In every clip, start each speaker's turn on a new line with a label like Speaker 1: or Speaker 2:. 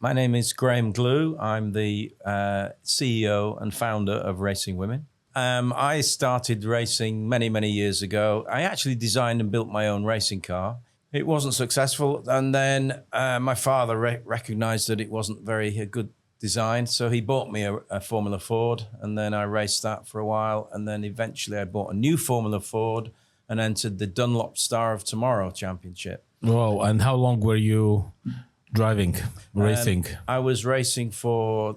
Speaker 1: My name is Graeme Glew. I'm the CEO and founder of Racing Women. I started racing many, many years ago. I actually designed and built my own racing car. It wasn't successful. And then my father recognized that it wasn't a good design. So he bought me a Formula Ford. And then I raced that for a while. And then eventually I bought a new Formula Ford and entered the Dunlop Star of Tomorrow Championship.
Speaker 2: Wow. And how long were you racing?
Speaker 1: I was racing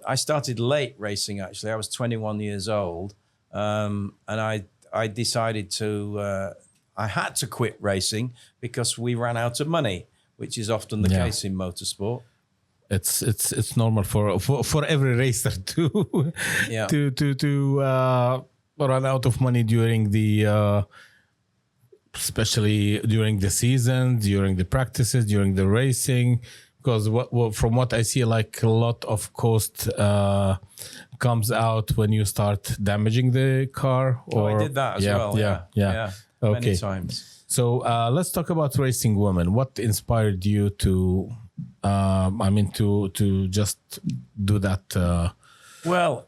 Speaker 1: I started late racing, actually. I was 21 years old. And I decided I had to quit racing because we ran out of money, which is often the case in motorsport.
Speaker 2: It's normal for every racer to run out of money during the especially during the season, during the practices, during the racing, because from what I see, like a lot of cost comes out when you start damaging the car.
Speaker 1: I did that as well. Yeah.
Speaker 2: Okay.
Speaker 1: Many times.
Speaker 2: So let's talk about racing women. What inspired you to just do that?
Speaker 1: Well,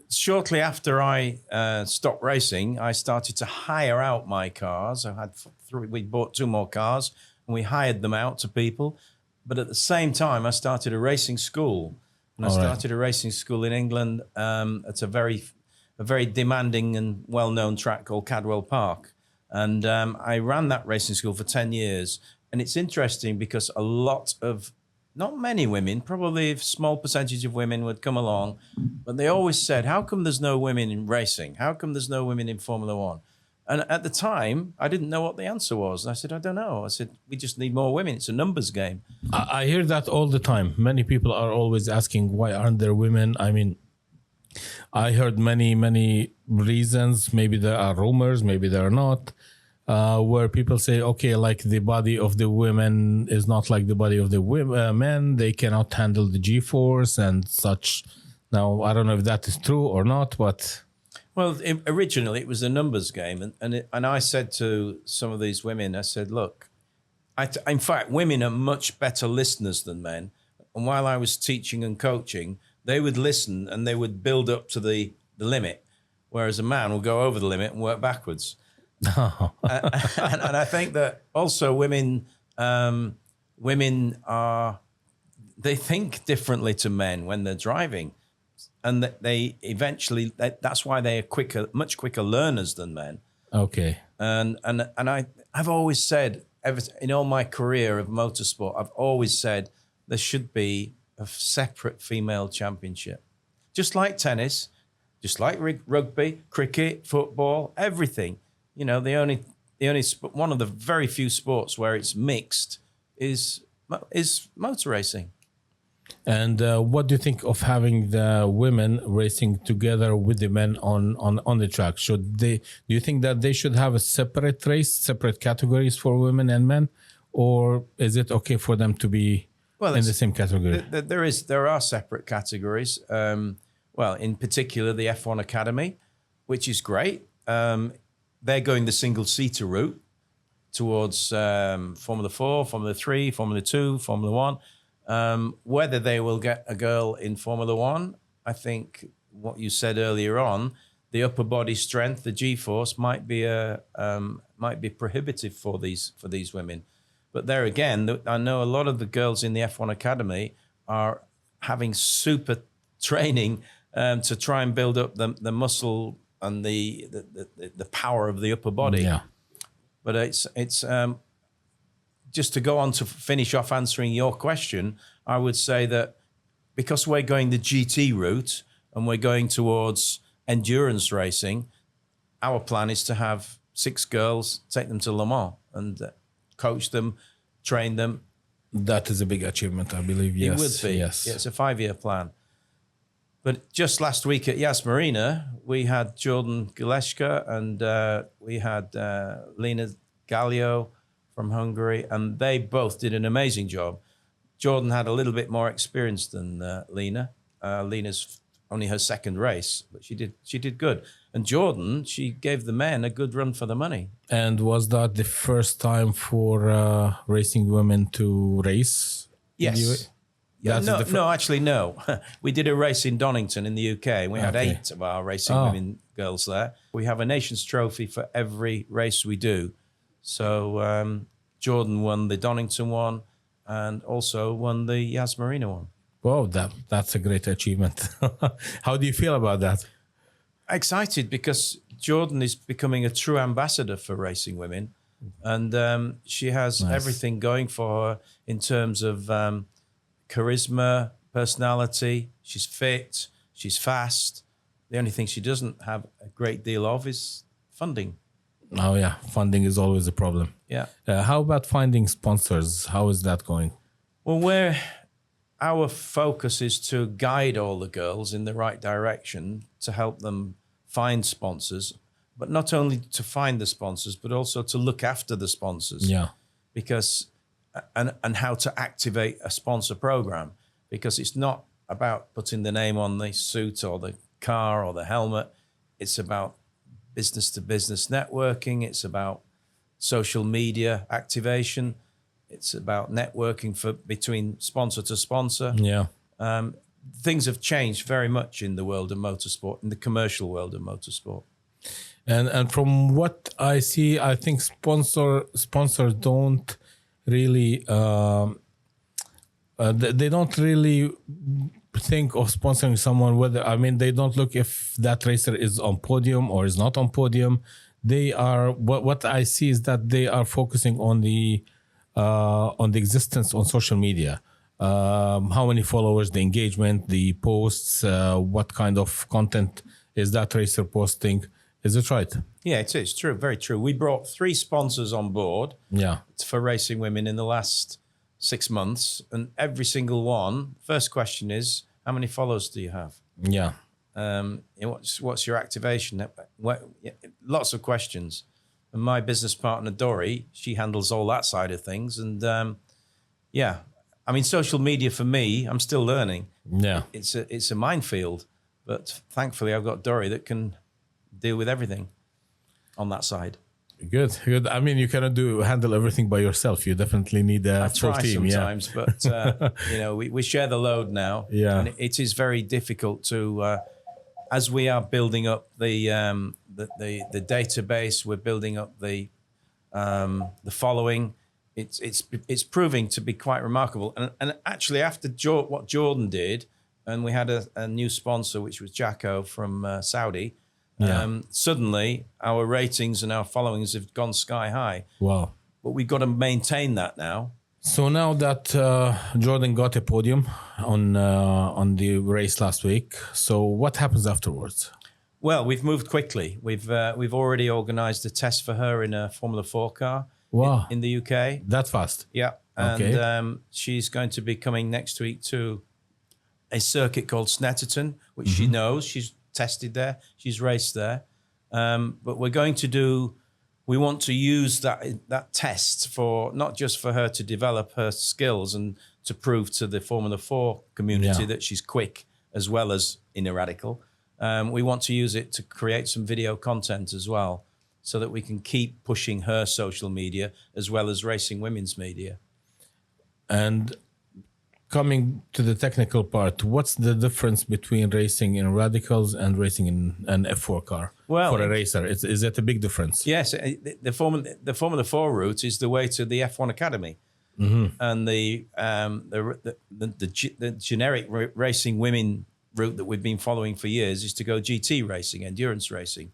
Speaker 1: shortly after I stopped racing, I started to hire out my cars. We bought 2 more cars and we hired them out to people. But at the same time, I started a racing school. And I started a racing school in England at a very demanding and well-known track called Cadwell Park. And I ran that racing school for 10 years. And it's interesting because not many women, probably a small percentage of women would come along, but they always said, how come there's no women in racing? How come there's no women in Formula One? And at the time, I didn't know what the answer was. And I said, I don't know. I said, we just need more women. It's a numbers game.
Speaker 2: I hear that all the time. Many people are always asking, why aren't there women? I mean, I heard many, many reasons. Maybe there are rumors, maybe there are not. Where people say, okay, like the body of the women is not like the body of the men. They cannot handle the G-force and such. Now, I don't know if that is true or not, but...
Speaker 1: Well, originally it was a numbers game. And I said to some of these women, I said, look, in fact, women are much better listeners than men. And while I was teaching and coaching, they would listen and they would build up to the limit, whereas a man will go over the limit and work backwards. And I think that also women they think differently to men when they're driving, and that that's why they are much quicker learners than men.
Speaker 2: Okay.
Speaker 1: And I've always said, in all my career of motorsport, I've always said there should be a separate female championship, just like tennis, just like rugby, cricket, football, everything. You know, the only one of the very few sports where it's mixed is motor racing.
Speaker 2: And what do you think of having the women racing together with the men on the track? Do you think that they should have a separate race, separate categories for women and men, or is it okay for them to be in the same category?
Speaker 1: There are separate categories. In particular, the F1 Academy, which is great. They're going the single-seater route towards Formula 4, Formula 3, Formula 2, Formula 1. Whether they will get a girl in Formula 1, I think what you said earlier on, the upper body strength, the G-force, might be prohibitive for these women. But there again, I know a lot of the girls in the F1 Academy are having super training to try and build up the muscle and the power of the upper body. Yeah. But it's just to go on to finish off answering your question, I would say that because we're going the GT route and we're going towards endurance racing, our plan is to have 6 girls, take them to Le Mans and coach them, train them.
Speaker 2: That is a big achievement, I believe. Yes.
Speaker 1: It would be.
Speaker 2: Yes.
Speaker 1: Yeah, it's a 5-year plan. But just last week at Yas Marina, we had Jordan Gileshka and we had Lena Gallio from Hungary, and they both did an amazing job. Jordan had a little bit more experience than Lena. Lena's only her 2nd race, but she did good. And Jordan, she gave the men a good run for the money.
Speaker 2: And was that the first time for racing women to race?
Speaker 1: Yes. Yeah,
Speaker 2: That's a
Speaker 1: no,
Speaker 2: different-
Speaker 1: no, actually, no. We did a race in Donington in the UK, and we had
Speaker 2: Okay.
Speaker 1: 8 of our racing women girls there. We have a nation's trophy for every race we do. So Jordan won the Donington one, and also won the Yas Marina one.
Speaker 2: Wow, that's a great achievement. How do you feel about that?
Speaker 1: Excited because Jordan is becoming a true ambassador for racing women, and she has
Speaker 2: Nice.
Speaker 1: everything going for her in terms of charisma, personality. She's fit, she's fast. The only thing she doesn't have a great deal of is funding.
Speaker 2: Oh yeah, funding is always a problem.
Speaker 1: Yeah.
Speaker 2: How about finding sponsors? How is that going?
Speaker 1: Well, our focus is to guide all the girls in the right direction to help them find sponsors, but not only to find the sponsors, but also to look after the sponsors.
Speaker 2: Yeah.
Speaker 1: Because and how to activate a sponsor program, because it's not about putting the name on the suit or the car or the helmet. It's about business to business networking. It's about social media activation. It's about networking between sponsor to sponsor.
Speaker 2: Yeah.
Speaker 1: Things have changed very much in the world of motorsport, in the commercial world of motorsport.
Speaker 2: And from what I see, I think sponsors don't really they don't really think of sponsoring someone, whether, I mean, they don't look if that racer is on podium or is not on podium. They are, what I see is that they are focusing on the existence on social media. How many followers, the engagement, the posts, what kind of content is that racer posting. Is it right?
Speaker 1: Yeah, it is true. Very true. We brought 3 sponsors on board
Speaker 2: Yeah.
Speaker 1: for racing women in the last 6 months. And every single one, first question is, how many followers do you have?
Speaker 2: Yeah.
Speaker 1: What's your activation? Lots of questions. And my business partner, Dori, she handles all that side of things. And yeah, I mean, social media for me, I'm still learning.
Speaker 2: Yeah.
Speaker 1: It's a minefield. But thankfully, I've got Dori that can deal with everything on that side.
Speaker 2: Good. I mean, you cannot handle everything by yourself. You definitely need a full
Speaker 1: Try
Speaker 2: team.
Speaker 1: sometimes, but we share the load now.
Speaker 2: Yeah.
Speaker 1: And it is very difficult to, as we are building up the database, we're building up the following. It's proving to be quite remarkable. And actually, after what Jordan did, and we had a new sponsor, which was Jacko from Saudi.
Speaker 2: Yeah.
Speaker 1: Suddenly, our ratings and our followings have gone sky high.
Speaker 2: Wow.
Speaker 1: But we've got to maintain that now.
Speaker 2: So now that Jordan got a podium on the race last week, so what happens afterwards?
Speaker 1: Well, we've moved quickly. We've already organised a test for her in a Formula 4 car.
Speaker 2: Wow.
Speaker 1: in the UK.
Speaker 2: That fast?
Speaker 1: Yeah. And
Speaker 2: Okay.
Speaker 1: she's going to be coming next week to a circuit called Snetterton, which she knows. She's tested there. She's raced there. But we want to use that test for not just for her to develop her skills and to prove to the Formula 4 community that she's quick as well as ineradicable. We want to use it to create some video content as well, so that we can keep pushing her social media as well as racing women's media.
Speaker 2: And coming to the technical part, what's the difference between racing in radicals and racing in an F4 car for a racer? Is that a big difference?
Speaker 1: Yes, the Formula 4 route is the way to the F1 Academy, and the generic racing women route that we've been following for years is to go GT racing, endurance racing.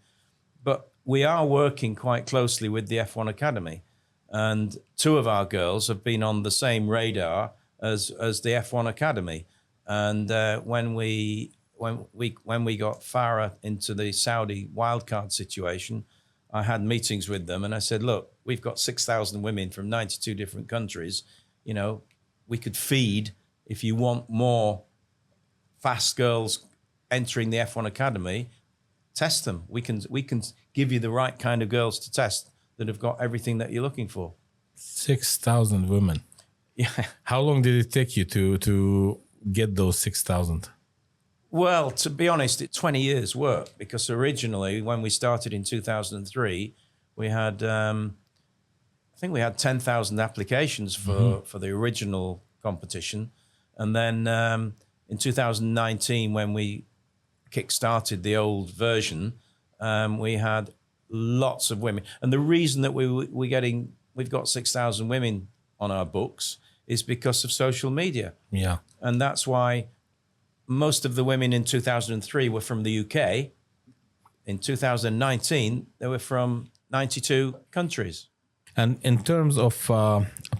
Speaker 1: But we are working quite closely with the F1 Academy, and 2 of our girls have been on the same radar as the F1 Academy. And when we got Farah into the Saudi wildcard situation, I had meetings with them, and I said, look, we've got 6,000 women from 92 different countries. You know, we could feed, if you want more fast girls entering the F1 Academy, test them. We can give you the right kind of girls to test that have got everything that you're looking for.
Speaker 2: 6,000 women.
Speaker 1: Yeah.
Speaker 2: How long did it take you to get those 6,000?
Speaker 1: Well, to be honest, it's 20 years' work, because originally when we started in 2003, we had, I think we had 10,000 applications for the original competition. And then in 2019, when we kick-started the old version, we had lots of women. And the reason that we've got 6,000 women on our books is because of social media.
Speaker 2: Yeah.
Speaker 1: And that's why most of the women in 2003 were from the UK. In 2019, they were from 92 countries.
Speaker 2: And in terms of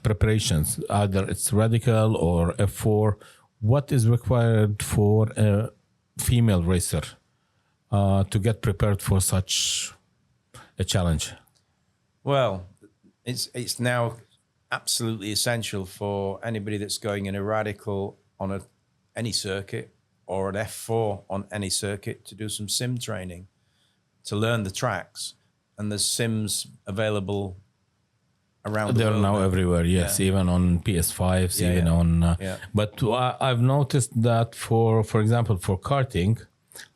Speaker 2: preparations, either it's radical or F4, what is required for a female racer to get prepared for such a challenge?
Speaker 1: Well, it's now absolutely essential for anybody that's going in a radical on any circuit or an F4 on any circuit to do some sim training, to learn the tracks. And there's sims available around the world.
Speaker 2: They're now everywhere, yes, even on PS5s, even on... But I've noticed that, for example, for karting,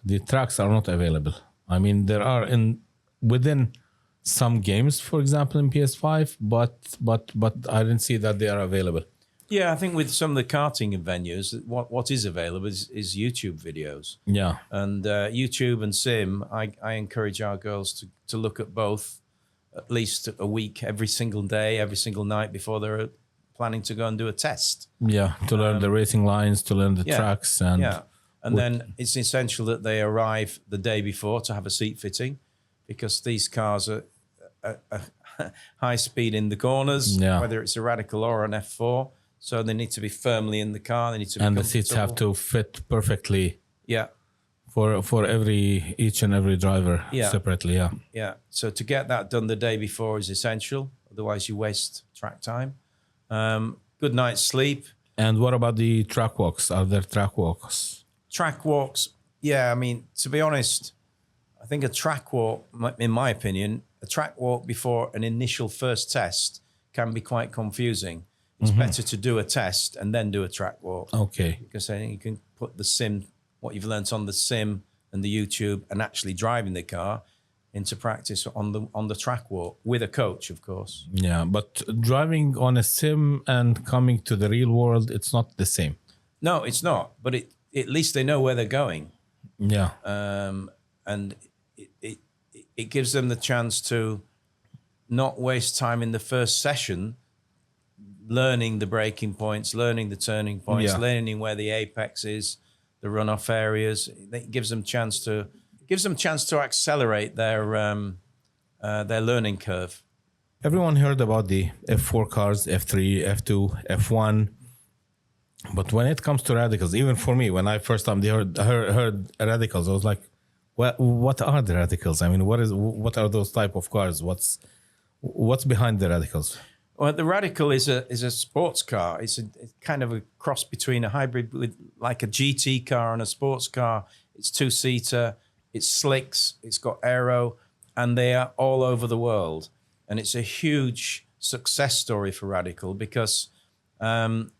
Speaker 2: the tracks are not available. I mean, there are within some games, for example, in PS5, but I didn't see that they are available.
Speaker 1: Yeah, I think with some of the karting venues, what is available is YouTube videos.
Speaker 2: Yeah.
Speaker 1: And YouTube and sim, I encourage our girls to look at both at least a week, every single day, every single night before they're planning to go and do a test.
Speaker 2: Yeah, to learn the racing lines, to learn the tracks. And
Speaker 1: then it's essential that they arrive the day before to have a seat fitting, because these cars are high speed in the corners, whether it's a radical or an F4. So they need to be firmly in the car. They need to be
Speaker 2: and the seats have to fit perfectly.
Speaker 1: Yeah.
Speaker 2: For each and every driver separately. Yeah.
Speaker 1: Yeah. So to get that done the day before is essential. Otherwise, you waste track time. Good night's sleep.
Speaker 2: And what about the track walks? Are there track walks?
Speaker 1: Track walks. Yeah. I mean, to be honest, I think a track walk, in my opinion, a track walk before an initial first test can be quite confusing. It's better to do a test and then do a track walk.
Speaker 2: Okay.
Speaker 1: Because I think you can put the sim, what you've learnt on the sim and the YouTube and actually driving the car into practice on the track walk with a coach, of course.
Speaker 2: Yeah, but driving on a sim and coming to the real world, it's not the same.
Speaker 1: No, it's not. But at least they know where they're going.
Speaker 2: Yeah.
Speaker 1: And it gives them the chance to not waste time in the first session learning the braking points, learning the turning points, learning where the apex is, the runoff areas. It gives them chance to accelerate their learning curve.
Speaker 2: Everyone heard about the F4 cars, F3, F2, F1, but when it comes to radicals, even for me, when I first time heard radicals, I was like, well, what are the radicals? I mean, what are those type of cars? What's behind the radicals?
Speaker 1: Well, the Radical is a sports car. It's kind of a cross between a hybrid with like a GT car and a sports car. It's two-seater. It's slicks. It's got aero, and they are all over the world. And it's a huge success story for Radical because 2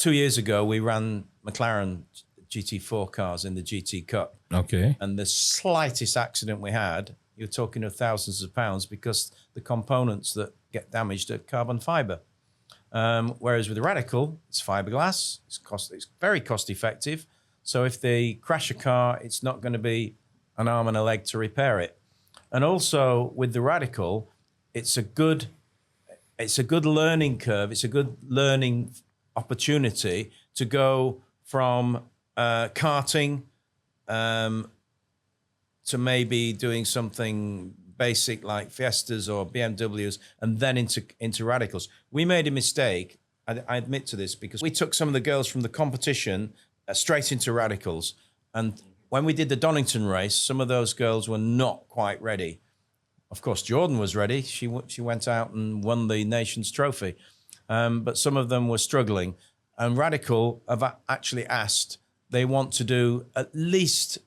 Speaker 1: years ago we ran McLaren GT4 cars in the GT Cup.
Speaker 2: Okay.
Speaker 1: And the slightest accident we had, you're talking of thousands of pounds because the components that get damaged are carbon fiber. Whereas with the Radical, it's fiberglass. It's very cost effective. So if they crash a car, it's not going to be an arm and a leg to repair it. And also with the Radical, it's a good learning curve. It's a good learning opportunity to go from karting to maybe doing something basic like Fiestas or BMWs, and then into radicals. We made a mistake, I admit to this, because we took some of the girls from the competition straight into radicals. And when we did the Donington race, some of those girls were not quite ready. Of course, Jordan was ready. She went out and won the Nations Trophy. But some of them were struggling. And Radical have actually asked, they want to do at least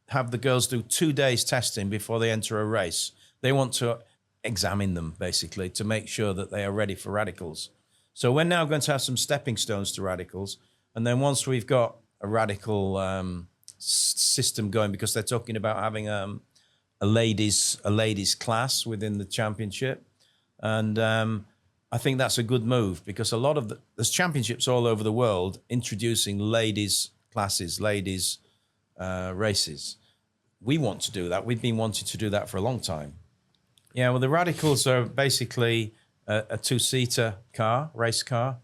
Speaker 1: have the girls do 2 days testing before they enter a race. They want to examine them, basically, to make sure that they are ready for radicals. So we're now going to have some stepping stones to radicals. And then once we've got a radical system going, because they're talking about having a ladies class within the championship. And I think that's a good move because a lot of there's championships all over the world introducing ladies classes, ladies races. We want to do that. We've been wanting to do that for a long time. Yeah, well, the Radicals are basically a two-seater car, race car,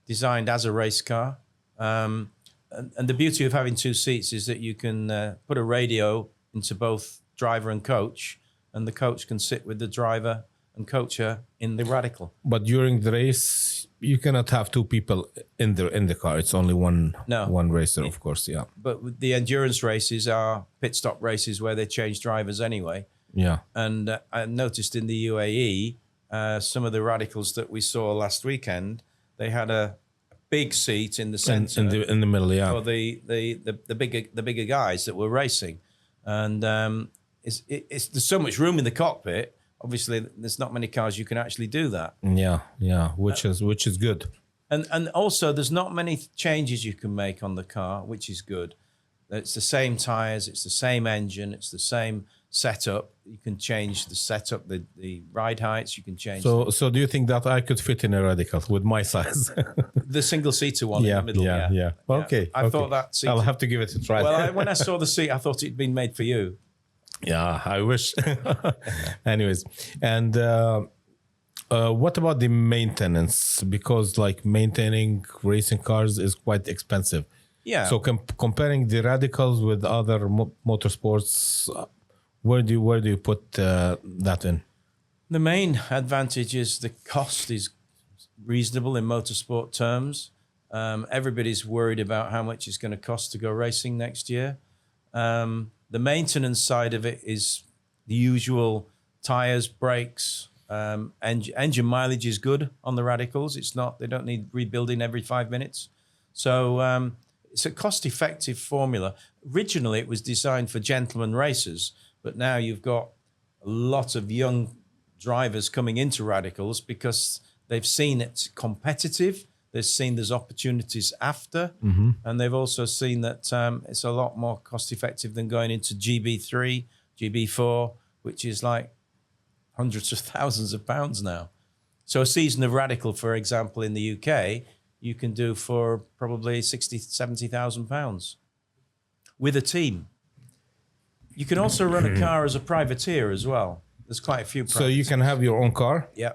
Speaker 1: designed as a race car. And the beauty of having two seats is that you can put a radio into both driver and coach, and the coach can sit with the driver and coach her in the Radical.
Speaker 2: But during the race, you cannot have two people in the car. It's only one racer, of course. Yeah.
Speaker 1: But with the endurance races are pit stop races where they change drivers anyway.
Speaker 2: Yeah.
Speaker 1: And I noticed in the UAE, some of the Radicals that we saw last weekend, they had a big seat in the center,
Speaker 2: in the middle, yeah,
Speaker 1: for the bigger guys that were racing, and it's there's so much room in the cockpit. Obviously, there's not many cars you can actually do that.
Speaker 2: Yeah, which is good.
Speaker 1: And also, there's not many changes you can make on the car, which is good. It's the same tires, it's the same engine, it's the same setup. You can change the setup, the ride heights. You can change.
Speaker 2: So do you think that I could fit in a Radical with my size?
Speaker 1: The single-seater one in the middle?
Speaker 2: Yeah. Okay.
Speaker 1: I thought that seat.
Speaker 2: I'll have to give it a try.
Speaker 1: Well, when I saw the seat, I thought it'd been made for you.
Speaker 2: Yeah, I wish. Anyways, and what about the maintenance? Because like maintaining racing cars is quite expensive.
Speaker 1: Yeah.
Speaker 2: So comparing the Radicals with other motorsports, where do you put that in?
Speaker 1: The main advantage is the cost is reasonable in motorsport terms. Everybody's worried about how much it's going to cost to go racing next year. The maintenance side of it is the usual tires, brakes, engine mileage is good on the Radicals. They don't need rebuilding every 5 minutes. So it's a cost-effective formula. Originally, it was designed for gentleman racers, but now you've got a lot of young drivers coming into Radicals because they've seen it's competitive. They've seen there's opportunities after, and they've also seen that it's a lot more cost-effective than going into GB3, GB4, which is like hundreds of thousands of pounds now. So a season of Radical, for example, in the UK, you can do for probably 60, 70,000 pounds with a team. You can also run a car as a privateer as well. There's quite a few.
Speaker 2: So you can have your own car,
Speaker 1: yeah,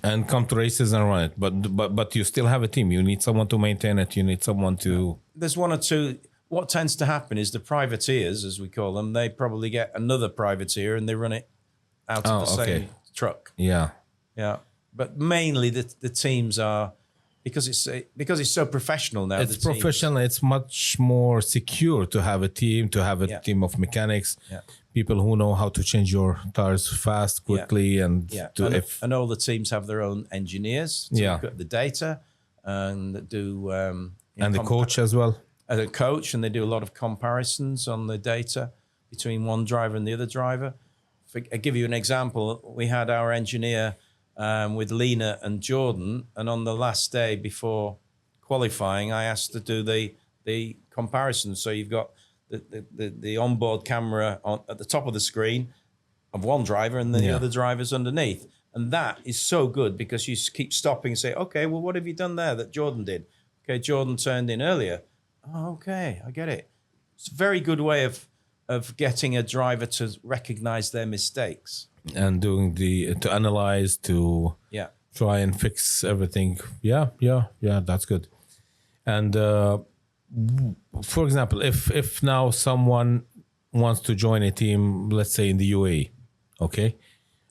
Speaker 2: and come to races and run it. But you still have a team. You need someone to maintain it. You need someone to.
Speaker 1: There's one or two. What tends to happen is the privateers, as we call them, they probably get another privateer and they run it out of the same truck.
Speaker 2: Yeah.
Speaker 1: But mainly the teams are. Because it's so professional now.
Speaker 2: It's professional. It's much more secure to have a team, team of mechanics, people who know how to change your tires fast, quickly, and
Speaker 1: and all the teams have their own engineers to look at the data and do
Speaker 2: and the coach as well.
Speaker 1: A coach, and they do a lot of comparisons on the data between one driver and the other driver. I'll give you an example. We had our engineer. With Lena and Jordan, and on the last day before qualifying, I asked to do the comparison. So you've got the onboard camera at the top of the screen of one driver, and then the other driver's underneath, and that is so good because you keep stopping and say, "Okay, well, what have you done there that Jordan did?" Okay, Jordan turned in earlier. Oh, okay, I get it. It's a very good way of getting a driver to recognize their mistakes.
Speaker 2: And doing to analyze, to try and fix everything. Yeah, that's good. And for example, if now someone wants to join a team, let's say in the UAE, okay,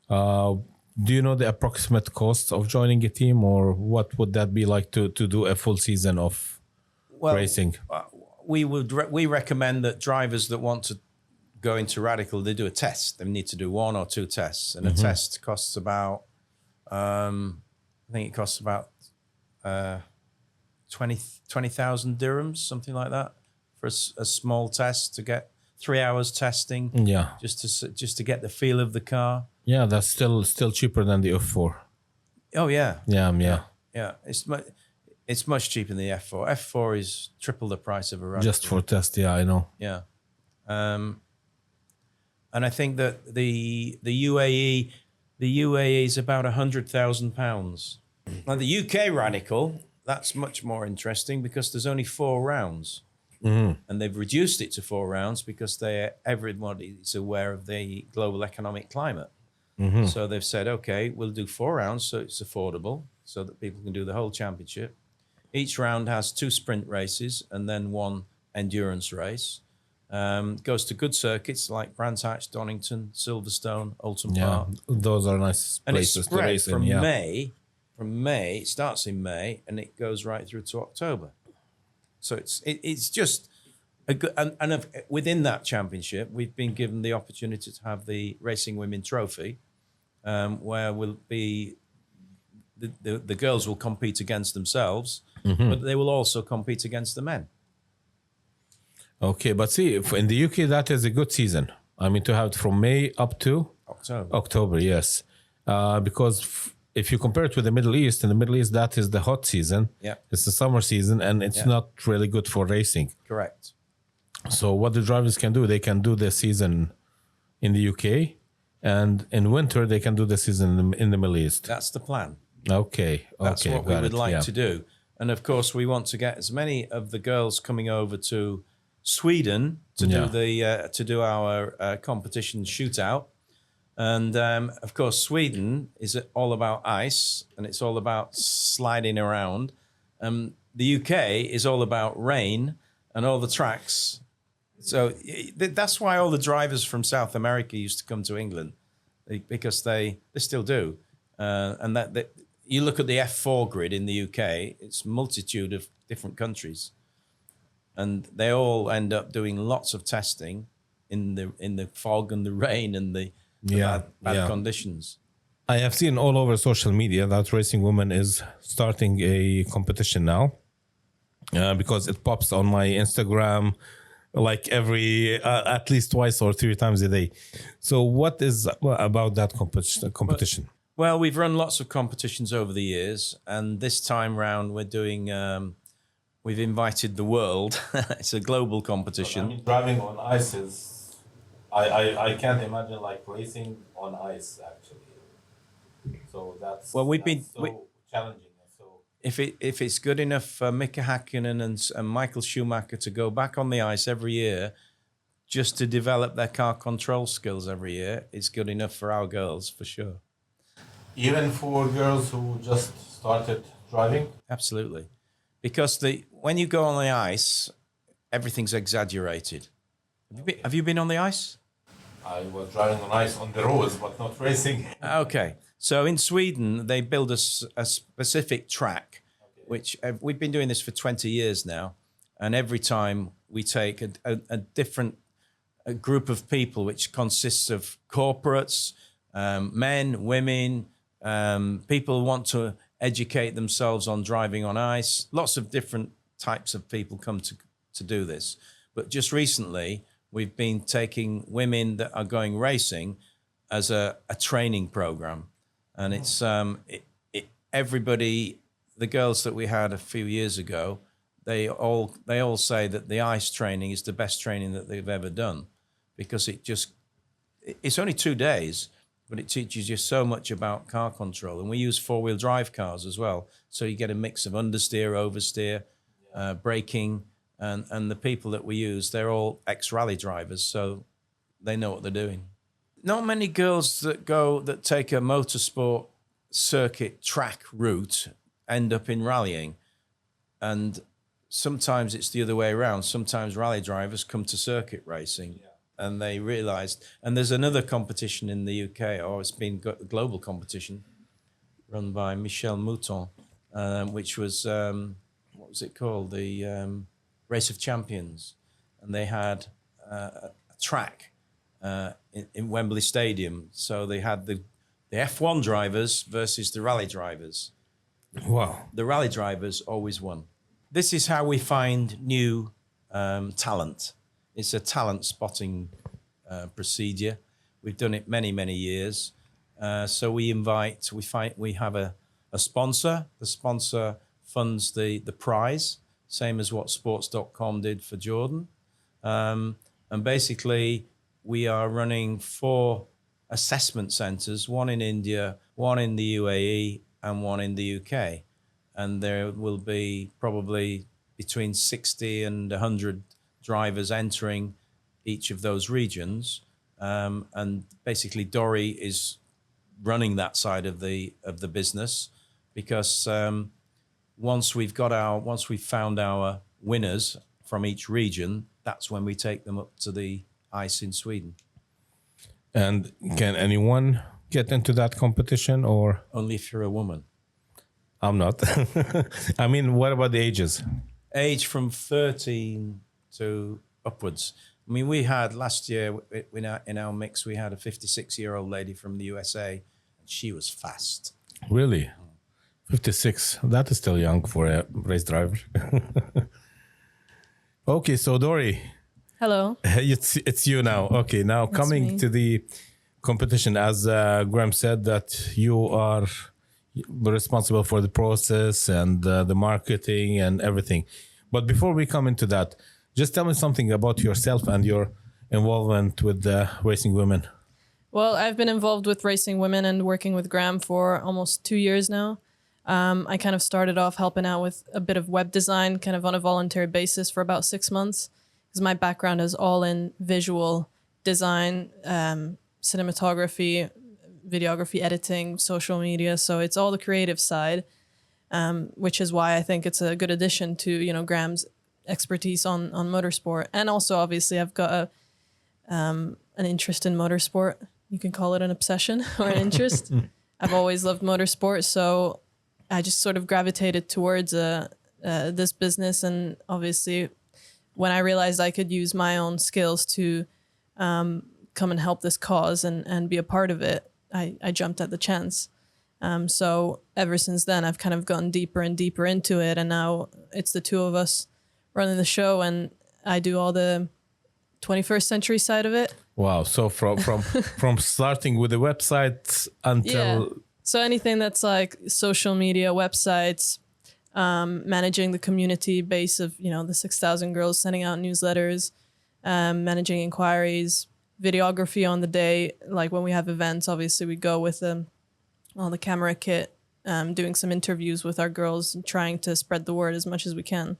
Speaker 2: do you know the approximate cost of joining a team, or what would that be like to do a full season of racing?
Speaker 1: We recommend that drivers that want to go into Radical, they do a test. They need to do 1 or 2 tests, and a test costs about, I think it costs about 20,000 dirhams, something like that, for a small test to get 3 hours testing.
Speaker 2: Yeah,
Speaker 1: just to get the feel of the car.
Speaker 2: Yeah, that's still cheaper than the F4.
Speaker 1: Oh yeah.
Speaker 2: Yeah.
Speaker 1: It's much cheaper than the F4. F4 is triple the price of a Radical.
Speaker 2: Just for test, I know.
Speaker 1: Yeah. And I think that the UAE is about £100,000 Now, the UK radical, that's much more interesting because there's only 4 rounds. And they've reduced it to 4 rounds because everybody is aware of the global economic climate. So they've said, okay, we'll do 4 rounds so it's affordable, so that people can do the whole championship. Each round has 2 sprint races and then 1 endurance race. Goes to good circuits like Brands Hatch, Donington, Silverstone, Oulton Park.
Speaker 2: Those are nice
Speaker 1: And it's
Speaker 2: places to
Speaker 1: spread
Speaker 2: race
Speaker 1: from
Speaker 2: in.
Speaker 1: May. From May, it starts in May and it goes right through to October. So it's just a good, and within that championship, we've been given the opportunity to have the Racing Women Trophy, where will be the girls will compete against themselves, but they will also compete against the men.
Speaker 2: Okay, but see, in the UK, that is a good season. I mean, to have it from May up to October, yes. Because if you compare it with the Middle East, in the Middle East, that is the hot season.
Speaker 1: Yeah.
Speaker 2: It's the summer season, and it's not really good for racing.
Speaker 1: Correct.
Speaker 2: So what the drivers can do, they can do the season in the UK, and in winter, they can do the season in the Middle East.
Speaker 1: That's the plan.
Speaker 2: Okay.
Speaker 1: That's what we would like to do. And of course, we want to get as many of the girls coming over to Sweden to do our competition shootout. And of course, Sweden is all about ice and it's all about sliding around. The UK is all about rain and all the tracks. So that's why all the drivers from South America used to come to England, because they still do. And that you look at the F4 grid in the UK, it's a multitude of different countries. And they all end up doing lots of testing in the fog and the rain and the bad conditions.
Speaker 2: I have seen all over social media that Racing Woman is starting a competition now, because it pops on my Instagram like every at least twice or 3 times a day. So what is about that competition?
Speaker 1: Well, we've run lots of competitions over the years, and this time round we're doing. We've invited the world. It's a global competition.
Speaker 2: I mean, driving on ice is. I can't imagine like racing on ice actually. So that's challenging. So
Speaker 1: if it's good enough for Mika Hakkinen and Michael Schumacher to go back on the ice every year, just to develop their car control skills every year, it's good enough for our girls for sure.
Speaker 2: Even for girls who just started driving?
Speaker 1: Absolutely. Because when you go on the ice, everything's exaggerated. Have you been on the ice?
Speaker 2: I was driving on ice on the roads, but not racing.
Speaker 1: Okay. So in Sweden, they build a specific track, which we've been doing this for 20 years now. And every time we take a different group of people, which consists of corporates, men, women, people who want to educate themselves on driving on ice. Lots of different types of people come to do this. But just recently, we've been taking women that are going racing as a training program. And it's everybody, the girls that we had a few years ago, they all say that the ice training is the best training that they've ever done, because it's only 2 days, but it teaches you so much about car control. And we use 4-wheel drive cars as well. So you get a mix of understeer, oversteer, braking, and the people that we use, they're all ex-rally drivers, so they know what they're doing. Not many girls that take a motorsport circuit track route end up in rallying. And sometimes it's the other way around. Sometimes rally drivers come to circuit racing. And they realised, and there's another competition in the UK, it's been a global competition run by Michel Mouton, which was, what was it called? The Race of Champions. And they had a track in Wembley Stadium. So they had the F1 drivers versus the rally drivers.
Speaker 2: Wow.
Speaker 1: The rally drivers always won. This is how we find new talent. It's a talent spotting procedure. We've done it many, many years. So we have a sponsor. The sponsor funds the prize, same as what sports.com did for Jordan. And basically, we are running 4 assessment centers, one in India, one in the UAE, and one in the UK. And there will be probably between 60 and 100 drivers entering each of those regions. And basically Dori is running that side of the business, because once we've found our winners from each region, that's when we take them up to the ice in Sweden.
Speaker 2: And can anyone get into that competition, or
Speaker 1: Only if you're a woman.
Speaker 2: I'm not? I mean, what about the ages?
Speaker 1: Age from 13 to upwards. I mean, we had last year in our mix, we had a 56-year-old lady from the USA, and she was fast.
Speaker 2: Really? 56. That is still young for a race driver. Okay, so Dori.
Speaker 3: Hello.
Speaker 2: It's you now. Okay, now
Speaker 3: It's
Speaker 2: coming
Speaker 3: me.
Speaker 2: to the competition, as Graeme said, that you are responsible for the process and the marketing and everything. But before we come into that, just tell me something about yourself and your involvement with Racing Women.
Speaker 3: Well, I've been involved with Racing Women and working with Graeme for almost 2 years now. I kind of started off helping out with a bit of web design, kind of on a voluntary basis for about 6 months, because my background is all in visual design, cinematography, videography, editing, social media. So it's all the creative side, which is why I think it's a good addition to, Graeme's expertise on motorsport. And also, obviously, I've got an interest in motorsport. You can call it an obsession or an interest. I've always loved motorsport, so I just sort of gravitated towards this business. And obviously, when I realized I could use my own skills to come and help this cause and be a part of it, I jumped at the chance. So ever since then, I've kind of gone deeper and deeper into it. And now it's the two of us running the show, and I do all the 21st century side of it.
Speaker 2: Wow. So from starting with the website until...
Speaker 3: So anything that's like social media, websites, managing the community base of, the 6,000 girls, sending out newsletters, managing inquiries, videography on the day. Like when we have events, obviously we go with all the camera kit, doing some interviews with our girls and trying to spread the word as much as we can.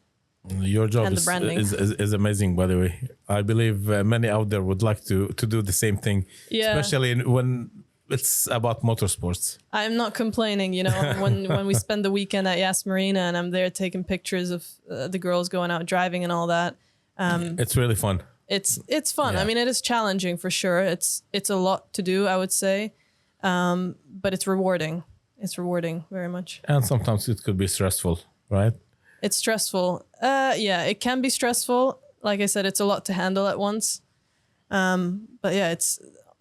Speaker 2: Your job
Speaker 3: And the branding.
Speaker 2: is amazing, by the way. I believe many out there would like to do the same thing, especially when it's about motorsports.
Speaker 3: I'm not complaining, when we spend the weekend at Yas Marina and I'm there taking pictures of the girls going out driving and all that.
Speaker 2: It's really fun.
Speaker 3: It's fun.
Speaker 2: Yeah.
Speaker 3: I mean, it is challenging for sure. It's a lot to do, I would say, but it's rewarding. It's rewarding very much.
Speaker 2: And sometimes it could be stressful, right?
Speaker 3: It's stressful. Yeah, it can be stressful. Like I said, it's a lot to handle at once. But yeah,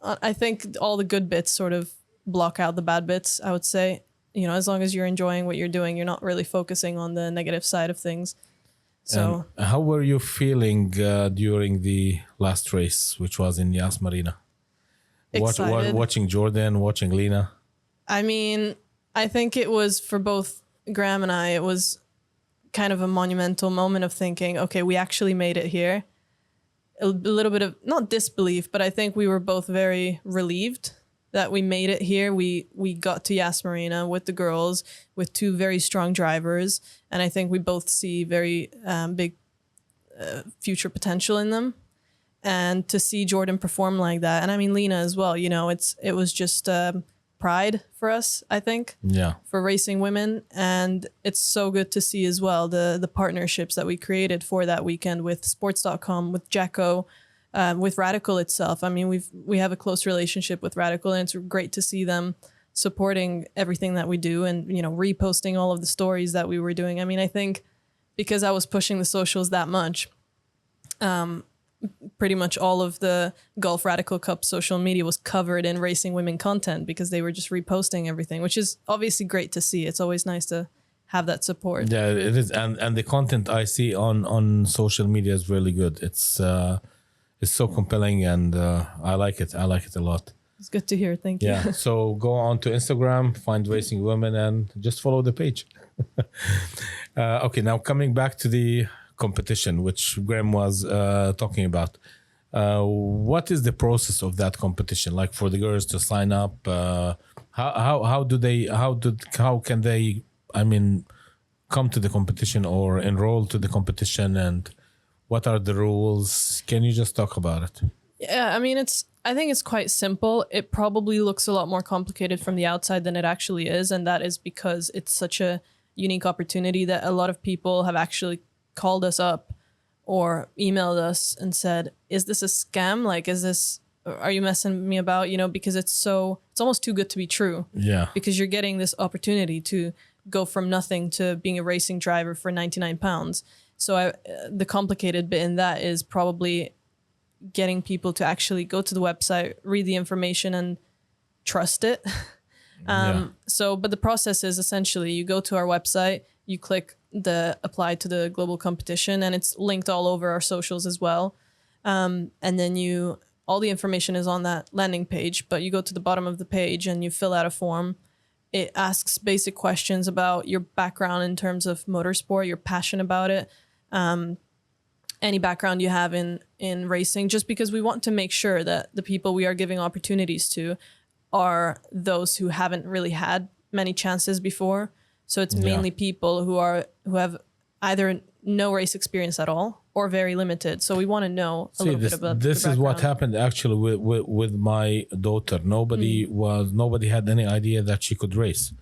Speaker 3: I think all the good bits sort of block out the bad bits, I would say. As long as you're enjoying what you're doing, you're not really focusing on the negative side of things. So
Speaker 2: how were you feeling during the last race, which was in Yas Marina?
Speaker 3: excited.
Speaker 2: Watching Jordan, watching Lena.
Speaker 3: I mean, I think it was for both Graeme and I, it was kind of a monumental moment of thinking, okay, we actually made it here. A little bit of, not disbelief, but I think we were both very relieved that we made it here. We got to Yas Marina with the girls, with two very strong drivers. And I think we both see very big future potential in them. And to see Jordan perform like that, and I mean Lena as well, it was just pride for us, I think.
Speaker 2: Yeah.
Speaker 3: For Racing Women. And it's so good to see as well the partnerships that we created for that weekend with sports.com, with Jacko, with Radical itself. I mean, we have a close relationship with Radical, and it's great to see them supporting everything that we do and, reposting all of the stories that we were doing. I mean, I think because I was pushing the socials that much, pretty much all of the Golf Radical Cup social media was covered in Racing Women content because they were just reposting everything, which is obviously great to see. It's always nice to have that support.
Speaker 2: Yeah, it is. And the content I see on social media is really good. It's so compelling, and I like it. I like it a lot.
Speaker 3: It's good to hear. Thank you.
Speaker 2: Yeah. So go on to Instagram, find Racing Women, and just follow the page. Okay, now coming back to the competition, which Graeme was talking about. What is the process of that competition? Like for the girls to sign up, How can they, I mean, come to the competition or enroll to the competition, and what are the rules? Can you just talk about it?
Speaker 3: Yeah, I mean, I think it's quite simple. It probably looks a lot more complicated from the outside than it actually is. And that is because it's such a unique opportunity that a lot of people have actually called us up or emailed us and said, is this a scam? Like, are you messing me about? Because it's almost too good to be true.
Speaker 2: Yeah.
Speaker 3: Because you're getting this opportunity to go from nothing to being a racing driver for £99. So the complicated bit in that is probably getting people to actually go to the website, read the information, and trust it. But the process is essentially you go to our website, you click the apply to the global competition, and it's linked all over our socials as well. And then all the information is on that landing page, but you go to the bottom of the page and you fill out a form. It asks basic questions about your background in terms of motorsport, your passion about it, any background you have in racing, just because we want to make sure that the people we are giving opportunities to are those who haven't really had many chances before. So it's mainly people who have either no race experience at all or very limited. So we want to know a little bit about
Speaker 2: this is what happened actually with my daughter. Nobody had any idea that she could race.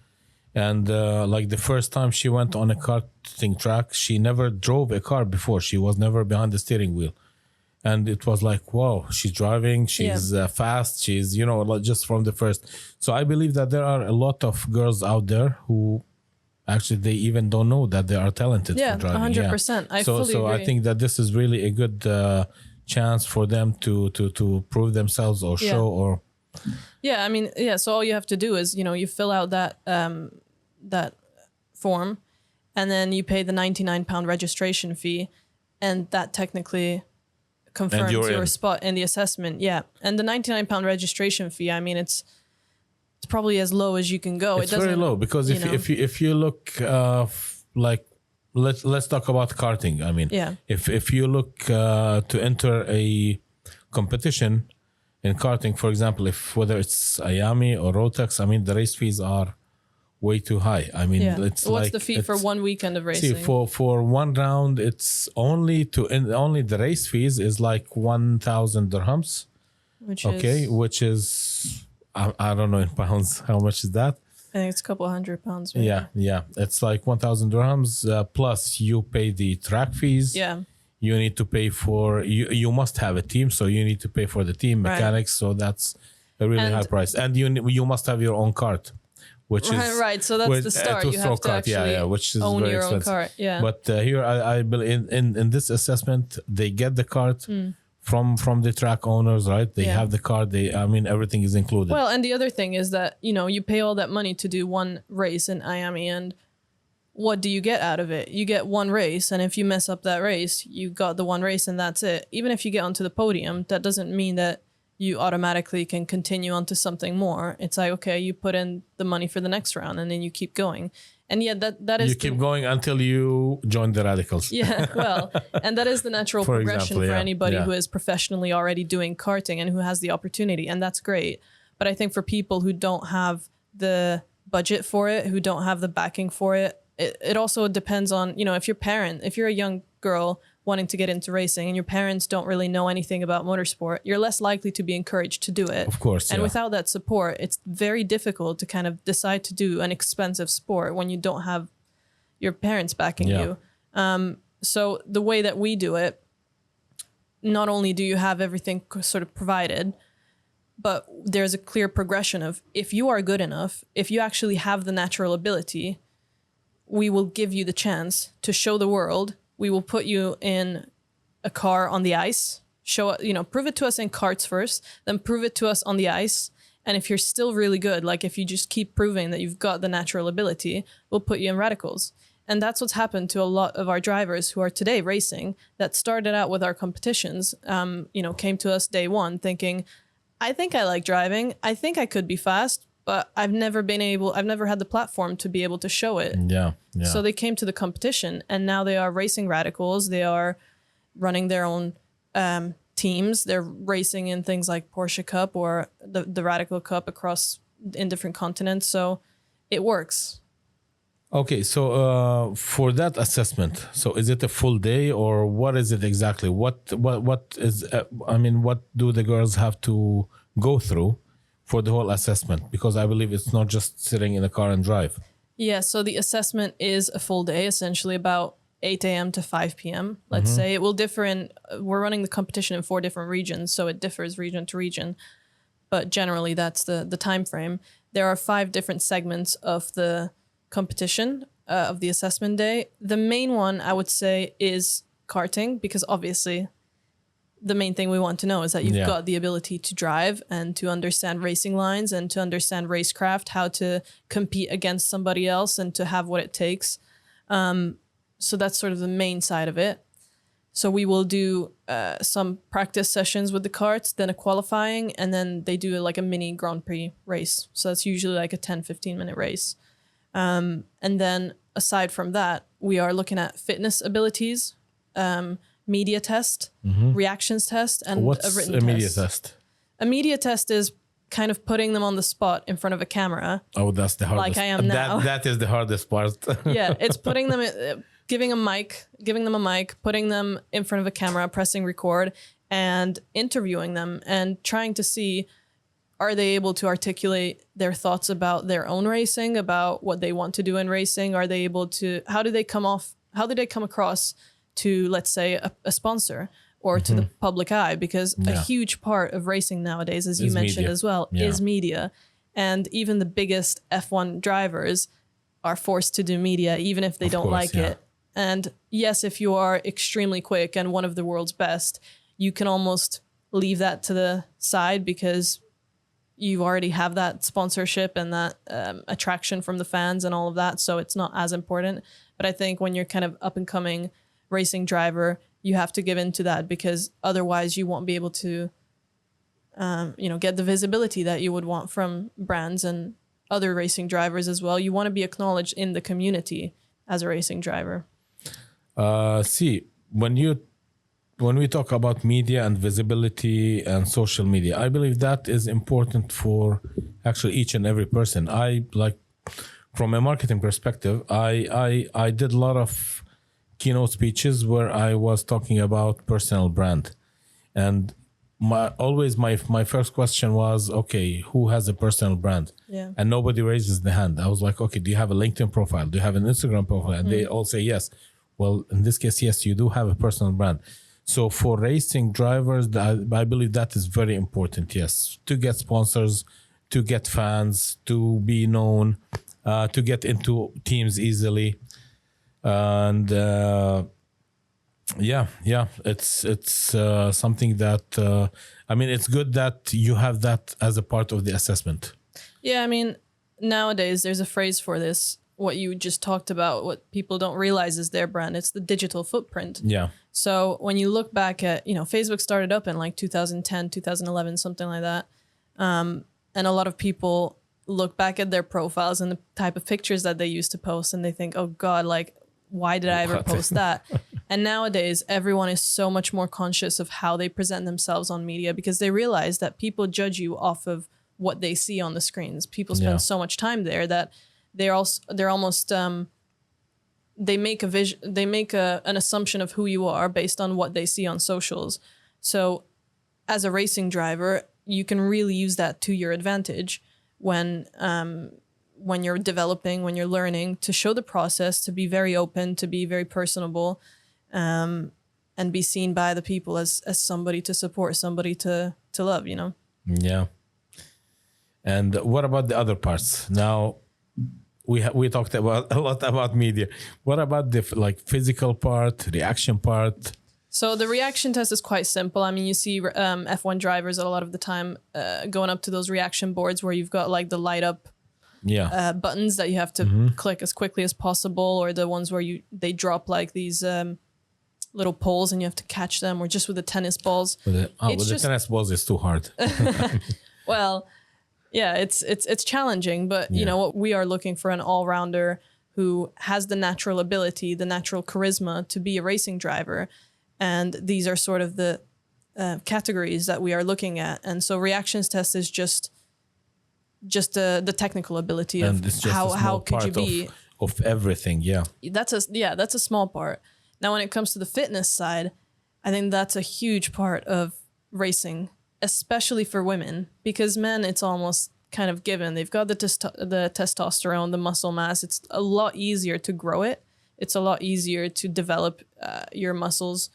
Speaker 2: And like the first time she went on a karting track, she never drove a car before. She was never behind the steering wheel. And it was like, wow, she's driving, she's fast, she's, like just from the first. So I believe that there are a lot of girls out there who actually they even don't know that they are talented for driving.
Speaker 3: 100%. I fully agree.
Speaker 2: I think that this is really a good chance for them to prove themselves or show or.
Speaker 3: Yeah, I mean, so all you have to do is, you fill out that form, and then you pay the £99 registration fee, and that technically confirms your spot in the assessment. Yeah, and the £99 registration fee, I mean, it's probably as low as you can go.
Speaker 2: It's very low because if you look like let's talk about karting. I mean, if you look to enter a competition in karting, for example, whether it's Miami or Rotax, I mean, the race fees are way too high. I mean, it's
Speaker 3: what's the fee for 1 weekend of racing?
Speaker 2: See, for one round, it's only the race fees is like 1,000 dirhams, which is I don't know in pounds how much is that.
Speaker 3: I think it's a couple £100. Maybe.
Speaker 2: Yeah, it's like 1,000 dirhams plus you pay the track fees.
Speaker 3: Yeah.
Speaker 2: You need to pay for you must have a team, so you need to pay for the team mechanics. So that's a really high price, and you must have your own cart, which is
Speaker 3: right. So that's the start. You have to actually
Speaker 2: which is
Speaker 3: own
Speaker 2: very
Speaker 3: your
Speaker 2: expensive.
Speaker 3: own cart. Yeah.
Speaker 2: But here I believe in this assessment they get the cart from the track owners, right? They have the cart. Everything is included.
Speaker 3: Well, and the other thing is that you pay all that money to do one race in Miami, and what do you get out of it? You get one race, and if you mess up that race, you got the one race and that's it. Even if you get onto the podium, that doesn't mean that you automatically can continue onto something more. It's like, okay, you put in the money for the next round and then you keep going. And that is...
Speaker 2: You keep going until you join the radicals.
Speaker 3: Yeah, well, and that is the natural progression for anybody who is professionally already doing karting and who has the opportunity, and that's great. But I think for people who don't have the budget for it, who don't have the backing for it, it also depends on, if you're a young girl wanting to get into racing and your parents don't really know anything about motorsport, you're less likely to be encouraged to do it.
Speaker 2: Of course.
Speaker 3: And without that support, it's very difficult to kind of decide to do an expensive sport when you don't have your parents backing you. So the way that we do it, not only do you have everything sort of provided, but there's a clear progression of if you are good enough, if you actually have the natural ability, we will give you the chance to show the world. We will put you in a car on the ice, prove it to us in karts first, then prove it to us on the ice. And if you're still really good, like if you just keep proving that you've got the natural ability, we'll put you in radicals. And that's what's happened to a lot of our drivers who are today racing that started out with our competitions, came to us day one thinking, I think I like driving. I think I could be fast, but I've never had the platform to be able to show it.
Speaker 2: Yeah.
Speaker 3: So they came to the competition and now they are racing radicals. They are running their own teams. They're racing in things like Porsche Cup or the Radical Cup across in different continents. So it works.
Speaker 2: Okay, so for that assessment, so is it a full day or what is it exactly? What is? What do the girls have to go through for the whole assessment? Because I believe it's not just sitting in a car and drive.
Speaker 3: Yeah. So the assessment is a full day, essentially about 8 a.m. to 5 p.m. Let's say it will differ we're running the competition in 4 different regions, so it differs region to region. But generally, that's the time frame. There are 5 different segments of the competition of the assessment day. The main one, I would say, is karting, because obviously the main thing we want to know is that you've got the ability to drive and to understand racing lines and to understand racecraft, how to compete against somebody else and to have what it takes. So that's sort of the main side of it. So we will do some practice sessions with the karts, then a qualifying, and then they do like a mini Grand Prix race. So that's usually like a 10-15 minute race. And then aside from that, we are looking at fitness abilities, media test, reactions test, and
Speaker 2: What's
Speaker 3: a written
Speaker 2: a
Speaker 3: test.
Speaker 2: media test?
Speaker 3: A media test is kind of putting them on the spot in front of a camera.
Speaker 2: Oh, that's the hardest.
Speaker 3: Like I am now.
Speaker 2: That is the hardest part.
Speaker 3: Yeah, it's putting them, giving them a mic, putting them in front of a camera, pressing record, and interviewing them and trying to see, are they able to articulate their thoughts about their own racing, about what they want to do in racing? Are they able to, how do they come across to, let's say, a sponsor or to the public eye? Because a huge part of racing nowadays, as you mentioned
Speaker 2: media.
Speaker 3: as well, is media. And even the biggest F1 drivers are forced to do media, even if they don't like it. And yes, if you are extremely quick and one of the world's best, you can almost leave that to the side because you already have that sponsorship and that attraction from the fans and all of that. So it's not as important. But I think when you're kind of up and coming racing driver, you have to give into that, because otherwise you won't be able to, get the visibility that you would want from brands and other racing drivers as well. You want to be acknowledged in the community as a racing driver.
Speaker 2: When we talk about media and visibility and social media, I believe that is important for actually each and every person. From a marketing perspective, I did a lot of keynote speeches where I was talking about personal brand, and my first question was, okay, who has a personal brand?
Speaker 3: Yeah.
Speaker 2: And nobody raises the hand. I was like, okay, do you have a LinkedIn profile? Do you have an Instagram profile? And they all say yes. Well, in this case, yes, you do have a personal brand. So for racing drivers, I believe that is very important, yes, to get sponsors, to get fans, to be known, to get into teams easily. And it's something that, it's good that you have that as a part of the assessment.
Speaker 3: Yeah, nowadays there's a phrase for this. What you just talked about, what people don't realize is their brand. It's the digital footprint.
Speaker 2: Yeah.
Speaker 3: So when you look back at, Facebook started up in like 2010, 2011, something like that. And a lot of people look back at their profiles and the type of pictures that they used to post and they think, oh God, like, why did I ever post that? And nowadays, everyone is so much more conscious of how they present themselves on media, because they realize that people judge you off of what they see on the screens. People spend so much time there that they make an assumption of who you are based on what they see on socials. So as a racing driver, you can really use that to your advantage when you're developing, when you're learning, to show the process, to be very open, to be very personable, and be seen by the people as somebody to support, somebody to love,
Speaker 2: Yeah. And what about the other parts? Now, we talked a lot about media. What about the physical part, reaction part?
Speaker 3: So the reaction test is quite simple. You see F1 drivers a lot of the time going up to those reaction boards where you've got like the light up buttons that you have to click as quickly as possible, or the ones where they drop like these little poles and you have to catch them, or just with the tennis balls.
Speaker 2: The tennis balls is too hard.
Speaker 3: Well, yeah, it's challenging, but what we are looking for, an all-rounder who has the natural ability, the natural charisma to be a racing driver. And these are sort of the categories that we are looking at. And so reactions test is just just the technical ability
Speaker 2: And
Speaker 3: of
Speaker 2: it's just a
Speaker 3: how
Speaker 2: small
Speaker 3: could you
Speaker 2: part
Speaker 3: be.
Speaker 2: of everything. Yeah.
Speaker 3: That's a small part. Now, when it comes to the fitness side, I think that's a huge part of racing, especially for women, because men, it's almost kind of given. They've got the testosterone, the muscle mass. It's a lot easier to grow it. It's a lot easier to develop your muscles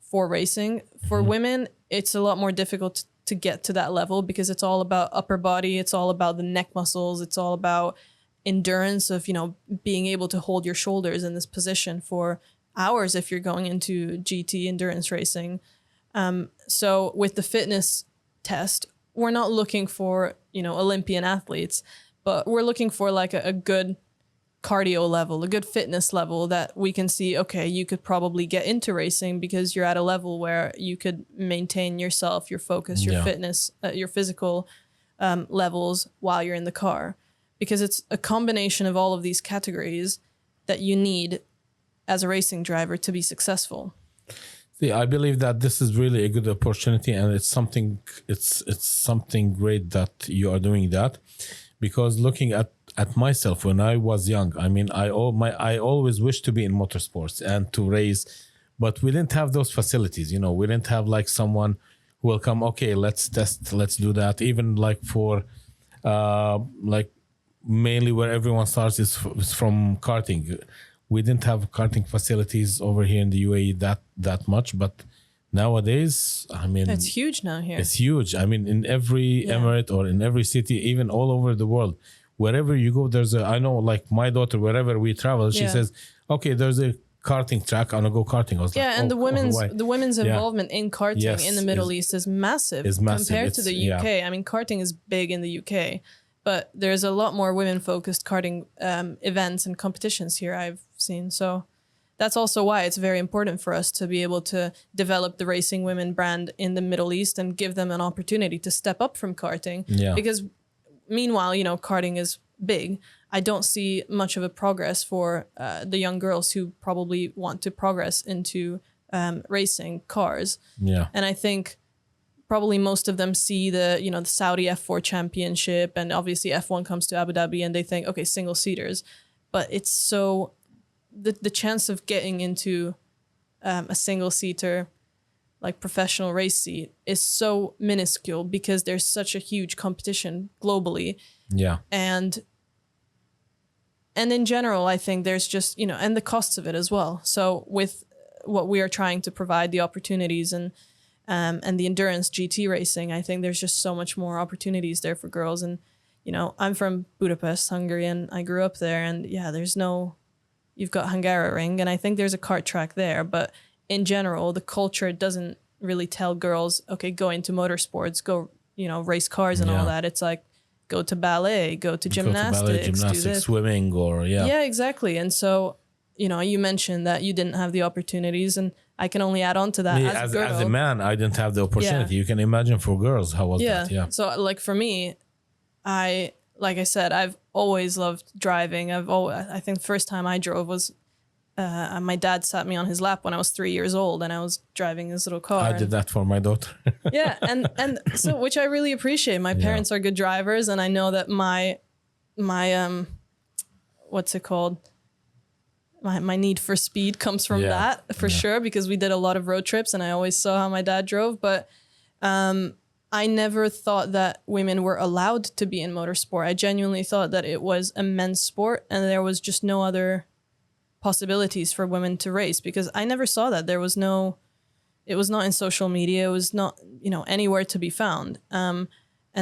Speaker 3: for racing. For women, it's a lot more difficult to get to that level because it's all about upper body. It's all about the neck muscles. It's all about endurance of, being able to hold your shoulders in this position for hours if you're going into GT endurance racing. So with the fitness test, we're not looking for, Olympian athletes, but we're looking for like a good cardio level, a good fitness level that we can see, okay, you could probably get into racing because you're at a level where you could maintain yourself, your focus, your fitness, your physical levels while you're in the car. Because it's a combination of all of these categories that you need as a racing driver to be successful.
Speaker 2: See, I believe that this is really a good opportunity, and it's something great that you are doing that. Because looking at myself when I was young, I mean, I always wished to be in motorsports and to race, but we didn't have those facilities. We didn't have like someone who will come. Okay, let's test, let's do that. Even like for like mainly where everyone starts is from karting. We didn't have karting facilities over here in the UAE that much, but nowadays, I mean,
Speaker 3: it's huge now here.
Speaker 2: It's huge. I mean, in every emirate or in every city, even all over the world, wherever you go, I know like my daughter, wherever we travel, she says, okay, there's a karting track, I'm gonna go karting. I was like,
Speaker 3: and the women's involvement in karting in the Middle East is massive compared to the UK. I mean, karting is big in the UK, but there's a lot more women-focused karting events and competitions here I've seen. So that's also why it's very important for us to be able to develop the Racing Women brand in the Middle East and give them an opportunity to step up from karting.
Speaker 2: Yeah.
Speaker 3: Because meanwhile, karting is big. I don't see much of a progress for the young girls who probably want to progress into racing cars.
Speaker 2: Yeah.
Speaker 3: And I think probably most of them see the Saudi F4 championship, and obviously F1 comes to Abu Dhabi and they think, okay, single seaters. But it's so the chance of getting into a single seater, like professional race seat, is so minuscule because there's such a huge competition globally.
Speaker 2: Yeah.
Speaker 3: And in general, I think there's just, and the costs of it as well. So with what we are trying to provide, the opportunities and the endurance GT racing, I think there's just so much more opportunities there for girls. And, I'm from Budapest, Hungary, and I grew up there. And you've got Hungaroring, and I think there's a kart track there. But in general, the culture doesn't really tell girls, okay, go into motorsports, go, race cars and all that. It's like, go to ballet, go to gymnastics, do this.
Speaker 2: Swimming, or
Speaker 3: Yeah, exactly. And so, you mentioned that you didn't have the opportunities, and I can only add on to that.
Speaker 2: As a man, I didn't have the opportunity. You can imagine for girls, how was that? Yeah.
Speaker 3: So like for me, like I said, I've always loved driving. I think the first time I drove was my dad sat me on his lap when I was 3 years old, and I was driving his little car.
Speaker 2: I did that for my daughter.
Speaker 3: Yeah, and so, which I really appreciate. My parents are good drivers, and I know that my what's it called? My need for speed comes from that for sure, because we did a lot of road trips and I always saw how my dad drove. But I never thought that women were allowed to be in motorsport. I genuinely thought that it was a men's sport and there was just no other possibilities for women to race, because I never saw that. It was not in social media. It was not, anywhere to be found. And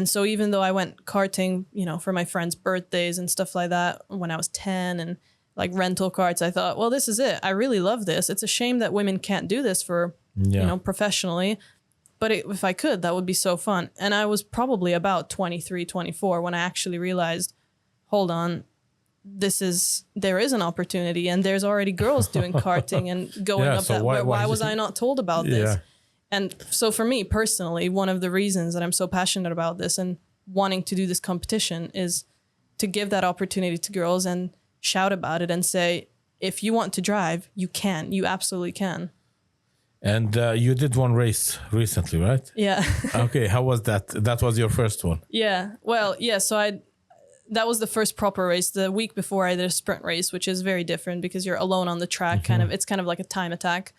Speaker 3: so even though I went karting, for my friends' birthdays and stuff like that when I was 10, and like rental karts, I thought, well, this is it. I really love this. It's a shame that women can't do this for, professionally. But if I could, that would be so fun. And I was probably about 23, 24 when I actually realized, hold on, there is an opportunity, and there's already girls doing karting and going up that. Why was I not told about this? And so for me personally, one of the reasons that I'm so passionate about this and wanting to do this competition is to give that opportunity to girls and shout about it and say, if you want to drive, you can. You absolutely can.
Speaker 2: And you did one race recently, right?
Speaker 3: Yeah.
Speaker 2: Okay, how was that? That was your first one.
Speaker 3: Yeah. Well, yeah. So that was the first proper race. The week before I did a sprint race, which is very different because you're alone on the track. It's kind of like a time attack,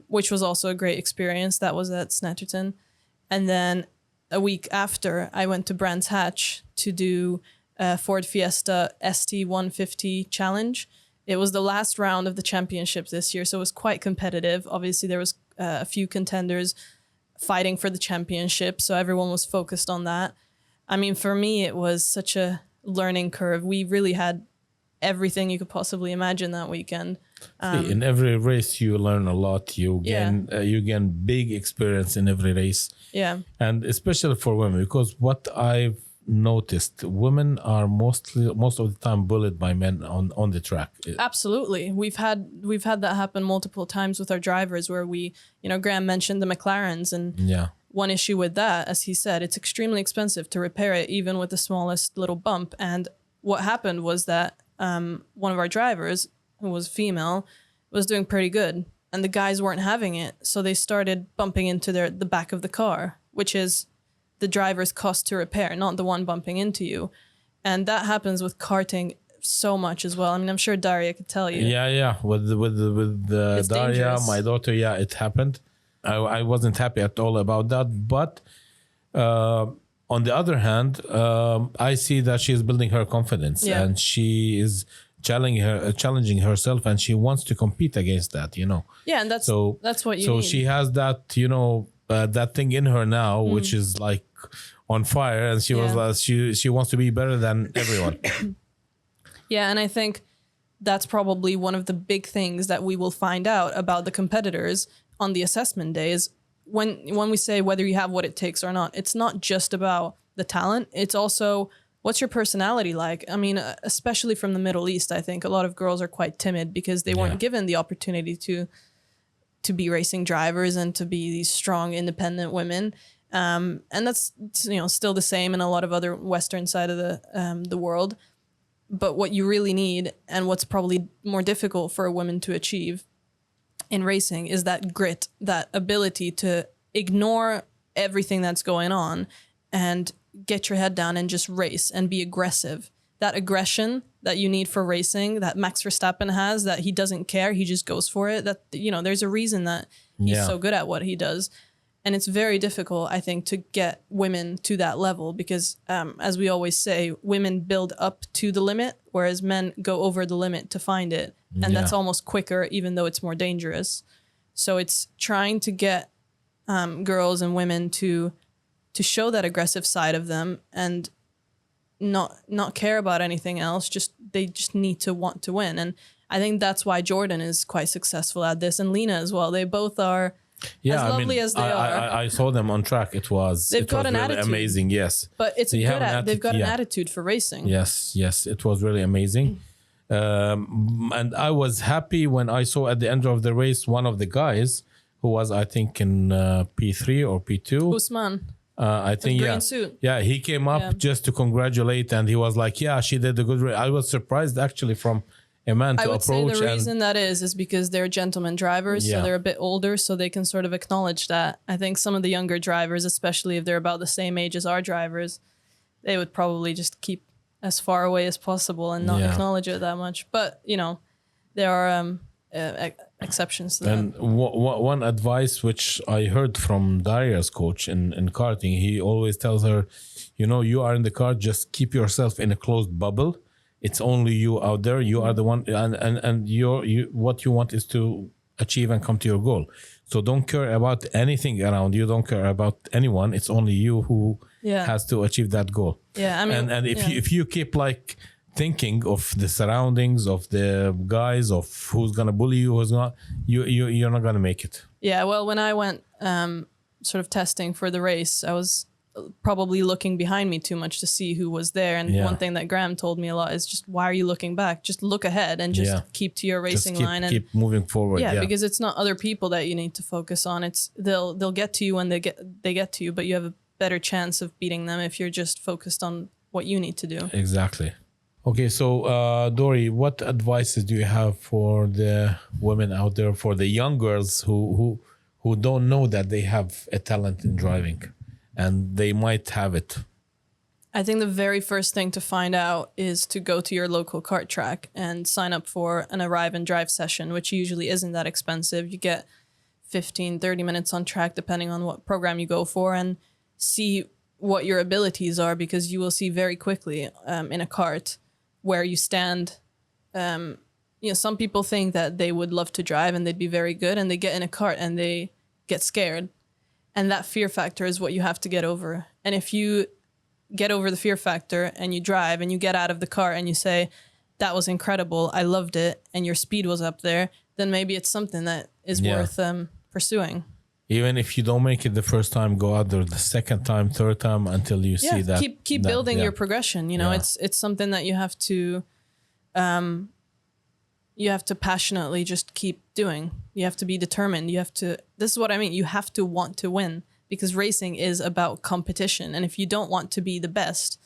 Speaker 3: which was also a great experience. That was at Snetterton. And then a week after, I went to Brands Hatch to do a Ford Fiesta ST 150 challenge. It was the last round of the championship this year, so it was quite competitive. Obviously, there was a few contenders fighting for the championship, so everyone was focused on that. I mean, for me, it was such a learning curve. We really had everything you could possibly imagine that weekend.
Speaker 2: In every race, you learn a lot. You gain big experience in every race.
Speaker 3: Yeah,
Speaker 2: and especially for women, because what I've noticed, women are most of the time bullied by men on the track.
Speaker 3: Absolutely. We've had that happen multiple times with our drivers where Graeme mentioned the McLarens, and one issue with that, as he said, it's extremely expensive to repair it, even with the smallest little bump. And what happened was that one of our drivers, who was female, was doing pretty good, and the guys weren't having it, so they started bumping into the back of the car, which is the driver's cost to repair, not the one bumping into you. And that happens with karting so much as well. I mean, I'm sure Daria could tell you.
Speaker 2: Yeah. With Daria,
Speaker 3: dangerous.
Speaker 2: My daughter, it happened. I wasn't happy at all about that. But on the other hand, I see that she's building her confidence, and she is challenging herself, and she wants to compete against that.
Speaker 3: Yeah, and that's what you need.
Speaker 2: So she has that, that thing in her now, which is like on fire, and she was she wants to be better than everyone.
Speaker 3: Yeah, and I think that's probably one of the big things that we will find out about the competitors on the assessment days. When we say whether you have what it takes or not, it's not just about the talent. It's also, what's your personality like? I mean, especially from the Middle East, I think a lot of girls are quite timid because they weren't given the opportunity to be racing drivers and to be these strong, independent women. And that's still the same in a lot of other Western side of the world. But what you really need, and what's probably more difficult for a woman to achieve in racing, is that grit, that ability to ignore everything that's going on and get your head down and just race and be aggressive. That aggression that you need for racing, that Max Verstappen has, that he doesn't care, he just goes for it. That, there's a reason that he's so good at what he does. And it's very difficult, I think, to get women to that level because, as we always say, women build up to the limit, whereas men go over the limit to find it. And that's almost quicker, even though it's more dangerous. So it's trying to get girls and women to show that aggressive side of them and not care about anything else. They just need to want to win. And I think that's why Jordan is quite successful at this, and Lena as well. They both are as lovely as they are.
Speaker 2: I saw them on track. They've got an really attitude. Amazing, yes.
Speaker 3: But they've got an attitude for racing.
Speaker 2: Yes, it was really amazing. And I was happy when I saw at the end of the race one of the guys who was, I think, in P3 or P2.
Speaker 3: Usman.
Speaker 2: I think,
Speaker 3: green suit.
Speaker 2: Yeah, he came up just to congratulate, and he was like, yeah, she did a good race. I was surprised actually from a man to approach.
Speaker 3: I would say the reason that is because they're gentlemen drivers, so they're a bit older, so they can sort of acknowledge that. I think some of the younger drivers, especially if they're about the same age as our drivers, they would probably just keep as far away as possible and not acknowledge it that much. But, there are exceptions to
Speaker 2: and
Speaker 3: that.
Speaker 2: One advice which I heard from Daria's coach in karting, he always tells her, you are in the car, just keep yourself in a closed bubble. It's only you out there. You are the one, and what you want is to achieve and come to your goal. So don't care about anything around you. Don't care about anyone. It's only you who has to achieve that goal.
Speaker 3: Yeah, I mean,
Speaker 2: and if you keep like thinking of the surroundings, of the guys, of who's gonna bully you, who's not, you're not gonna make it.
Speaker 3: Yeah, well, when I went sort of testing for the race, I was probably looking behind me too much to see who was there. And one thing that Graeme told me a lot is just, why are you looking back? Just look ahead and just keep to your racing line and
Speaker 2: keep moving forward.
Speaker 3: Yeah, because it's not other people that you need to focus on. It's they'll get to you when they get to you, but you have a better chance of beating them if you're just focused on what you need to do.
Speaker 2: Exactly. Okay, so Dori, what advices do you have for the women out there, for the young girls who don't know that they have a talent in driving, and they might have it?
Speaker 3: I think the very first thing to find out is to go to your local kart track and sign up for an arrive and drive session, which usually isn't that expensive. You get 15, 30 minutes on track, depending on what program you go for, and see what your abilities are, because you will see very quickly in a kart where you stand. Some people think that they would love to drive and they'd be very good, and they get in a kart and they get scared. And that fear factor is what you have to get over. And if you get over the fear factor and you drive and you get out of the car and you say, that was incredible, I loved it, and your speed was up there, then maybe it's something that is worth pursuing.
Speaker 2: Even if you don't make it the first time, go out there the second time, third time, until you see that.
Speaker 3: Keep building your progression. It's something that you have to passionately just keep doing. You have to be determined. This is what I mean. You have to want to win, because racing is about competition. And if you don't want to be the best,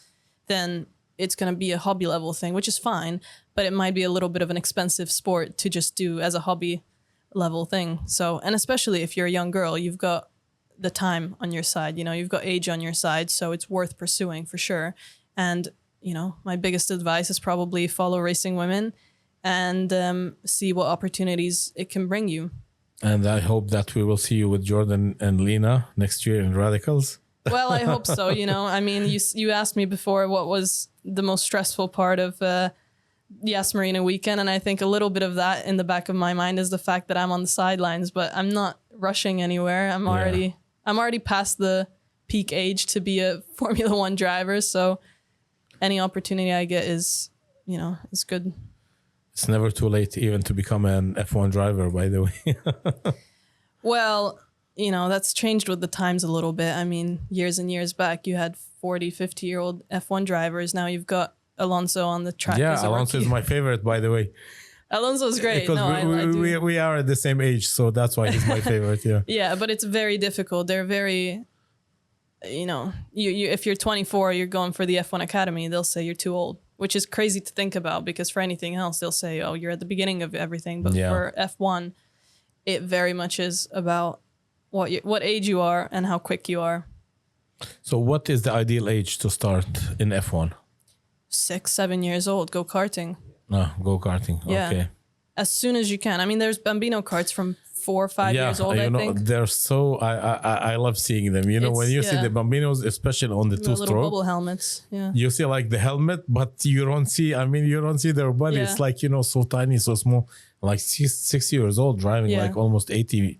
Speaker 3: then it's going to be a hobby level thing, which is fine, but it might be a little bit of an expensive sport to just do as a hobby level thing. So, and especially if you're a young girl, you've got the time on your side, you've got age on your side, so it's worth pursuing for sure. And, my biggest advice is probably follow Racing Women and see what opportunities it can bring you.
Speaker 2: And I hope that we will see you with Jordan and Lena next year in Radicals.
Speaker 3: Well, I hope so. I mean, you asked me before what was the most stressful part of Yas Marina weekend, and I think a little bit of that in the back of my mind is the fact that I'm on the sidelines, but I'm not rushing anywhere. I'm already past the peak age to be a Formula One driver, so any opportunity I get is good.
Speaker 2: It's never too late even to become an F1 driver, by the way.
Speaker 3: Well, that's changed with the times a little bit. I mean, years and years back, you had 40, 50-year-old F1 drivers. Now you've got Alonso on the track.
Speaker 2: Yeah, Alonso is my favorite, by the way.
Speaker 3: Alonso's great.
Speaker 2: Because we are at the same age, so that's why he's my favorite. Yeah.
Speaker 3: Yeah, but it's very difficult. They're very, if you're 24, you're going for the F1 Academy, they'll say you're too old, which is crazy to think about, because for anything else, they'll say, oh, you're at the beginning of everything. But for F1, it very much is about what age you are and how quick you are.
Speaker 2: So what is the ideal age to start in F1?
Speaker 3: 6, 7 years old, go karting.
Speaker 2: Go-karting.
Speaker 3: Yeah.
Speaker 2: Okay.
Speaker 3: As soon as you can. I mean, there's Bambino karts from 4 or 5 years old, I think.
Speaker 2: They're so, I love seeing them. When you see the Bambinos, especially on the two-stroke.
Speaker 3: Little bubble helmets, yeah.
Speaker 2: You see like the helmet, but you don't see their body.
Speaker 3: Yeah.
Speaker 2: It's like, so tiny, so small. Like 6 years old, driving like almost 80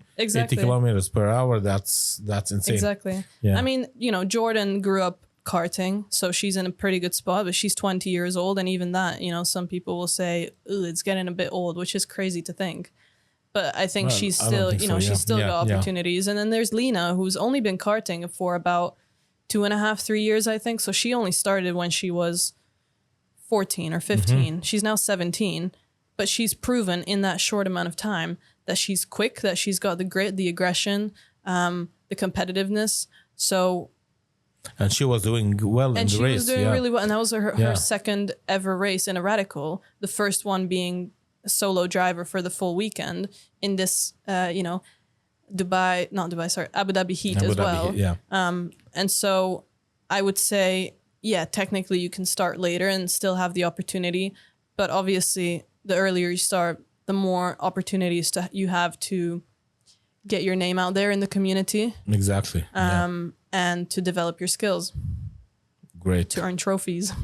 Speaker 2: kilometers per hour. That's insane.
Speaker 3: Exactly.
Speaker 2: Yeah.
Speaker 3: I mean, Jordan grew up karting, so she's in a pretty good spot, but she's 20 years old, and even that, some people will say, ooh, it's getting a bit old, which is crazy to think. But I think she's still, she's still got opportunities. And then there's Lena, who's only been karting for about 2.5, 3 years, I think. So she only started when she was 14 or 15. She's now 17, but she's proven in that short amount of time that she's quick, that she's got the grit, the aggression, the competitiveness. So.
Speaker 2: And she was doing well in the race. And she was doing
Speaker 3: really well. And that was her second ever race in a Radical. The first one being a solo driver for the full weekend in this, Abu Dhabi heat as well.
Speaker 2: Yeah.
Speaker 3: And so I would say, technically you can start later and still have the opportunity. But obviously, the earlier you start, the more opportunities you have to get your name out there in the community.
Speaker 2: Exactly.
Speaker 3: And to develop your skills.
Speaker 2: Great.
Speaker 3: To earn trophies.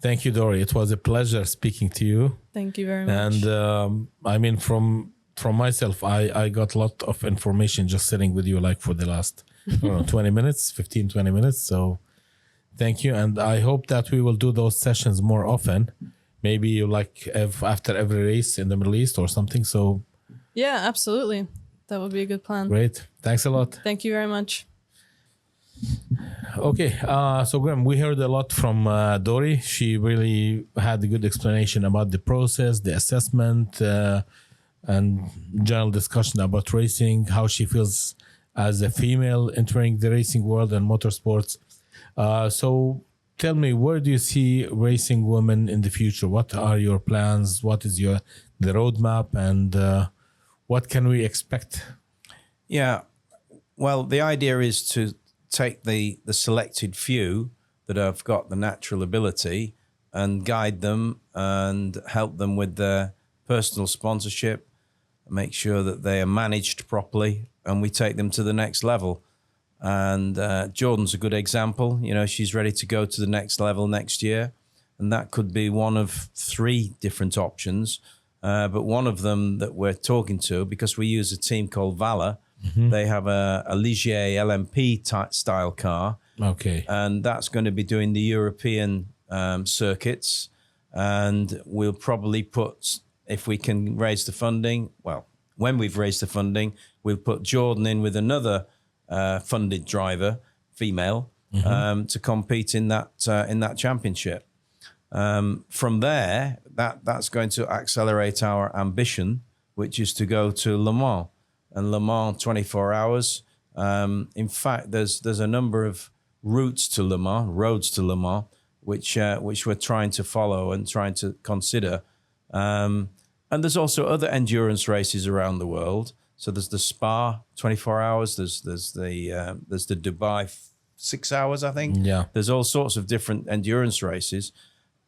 Speaker 2: Thank you, Dori. It was a pleasure speaking to you.
Speaker 3: Thank you very much.
Speaker 2: And I mean, from myself, I got a lot of information just sitting with you like for the last 20 minutes. So thank you. And I hope that we will do those sessions more often. Maybe after every race in the Middle East or something. So
Speaker 3: yeah, absolutely. That would be a good plan.
Speaker 2: Great. Thanks a lot.
Speaker 3: Thank you very much.
Speaker 2: Okay. So Graeme, we heard a lot from Dori. She really had a good explanation about the process, the assessment, and general discussion about racing, how she feels as a female entering the racing world and motorsports. So tell me, where do you see racing women in the future? What are your plans? What is the roadmap, and what can we expect?
Speaker 1: Yeah, well, the idea is to take the selected few that have got the natural ability and guide them and help them with their personal sponsorship, make sure that they are managed properly, and we take them to the next level. And Jordan's a good example. You know, she's ready to go to the next level next year, and that could be one of 3 different options. But one of them that we're talking to, because we use a team called Valor, they have a Ligier LMP style car.
Speaker 2: Okay.
Speaker 1: And that's going to be doing the European circuits. And we'll probably put, if we can raise the funding, well, when we've raised the funding, we'll put Jordan in with another funded driver, female, to compete in that championship. From there, that's going to accelerate our ambition, which is to go to Le Mans, and Le Mans 24 hours. In fact, there's a number of routes to Le Mans, roads to Le Mans, which we're trying to follow and trying to consider. And there's also other endurance races around the world. So there's the Spa 24 hours. There's the Dubai 6 hours, I think.
Speaker 2: Yeah.
Speaker 1: There's all sorts of different endurance races.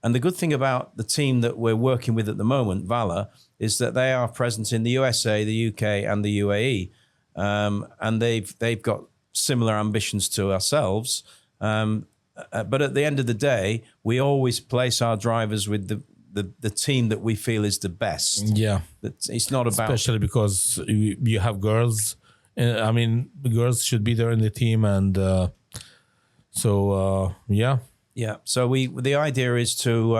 Speaker 1: And the good thing about the team that we're working with at the moment, Valor, is that they are present in the USA, the UK, and the UAE, and they've got similar ambitions to ourselves. But at the end of the day, we always place our drivers with the team that we feel is the best.
Speaker 2: Yeah,
Speaker 1: it's not about,
Speaker 2: especially because you have girls. I mean, the girls should be there in the team, and yeah.
Speaker 1: Yeah. So the idea is to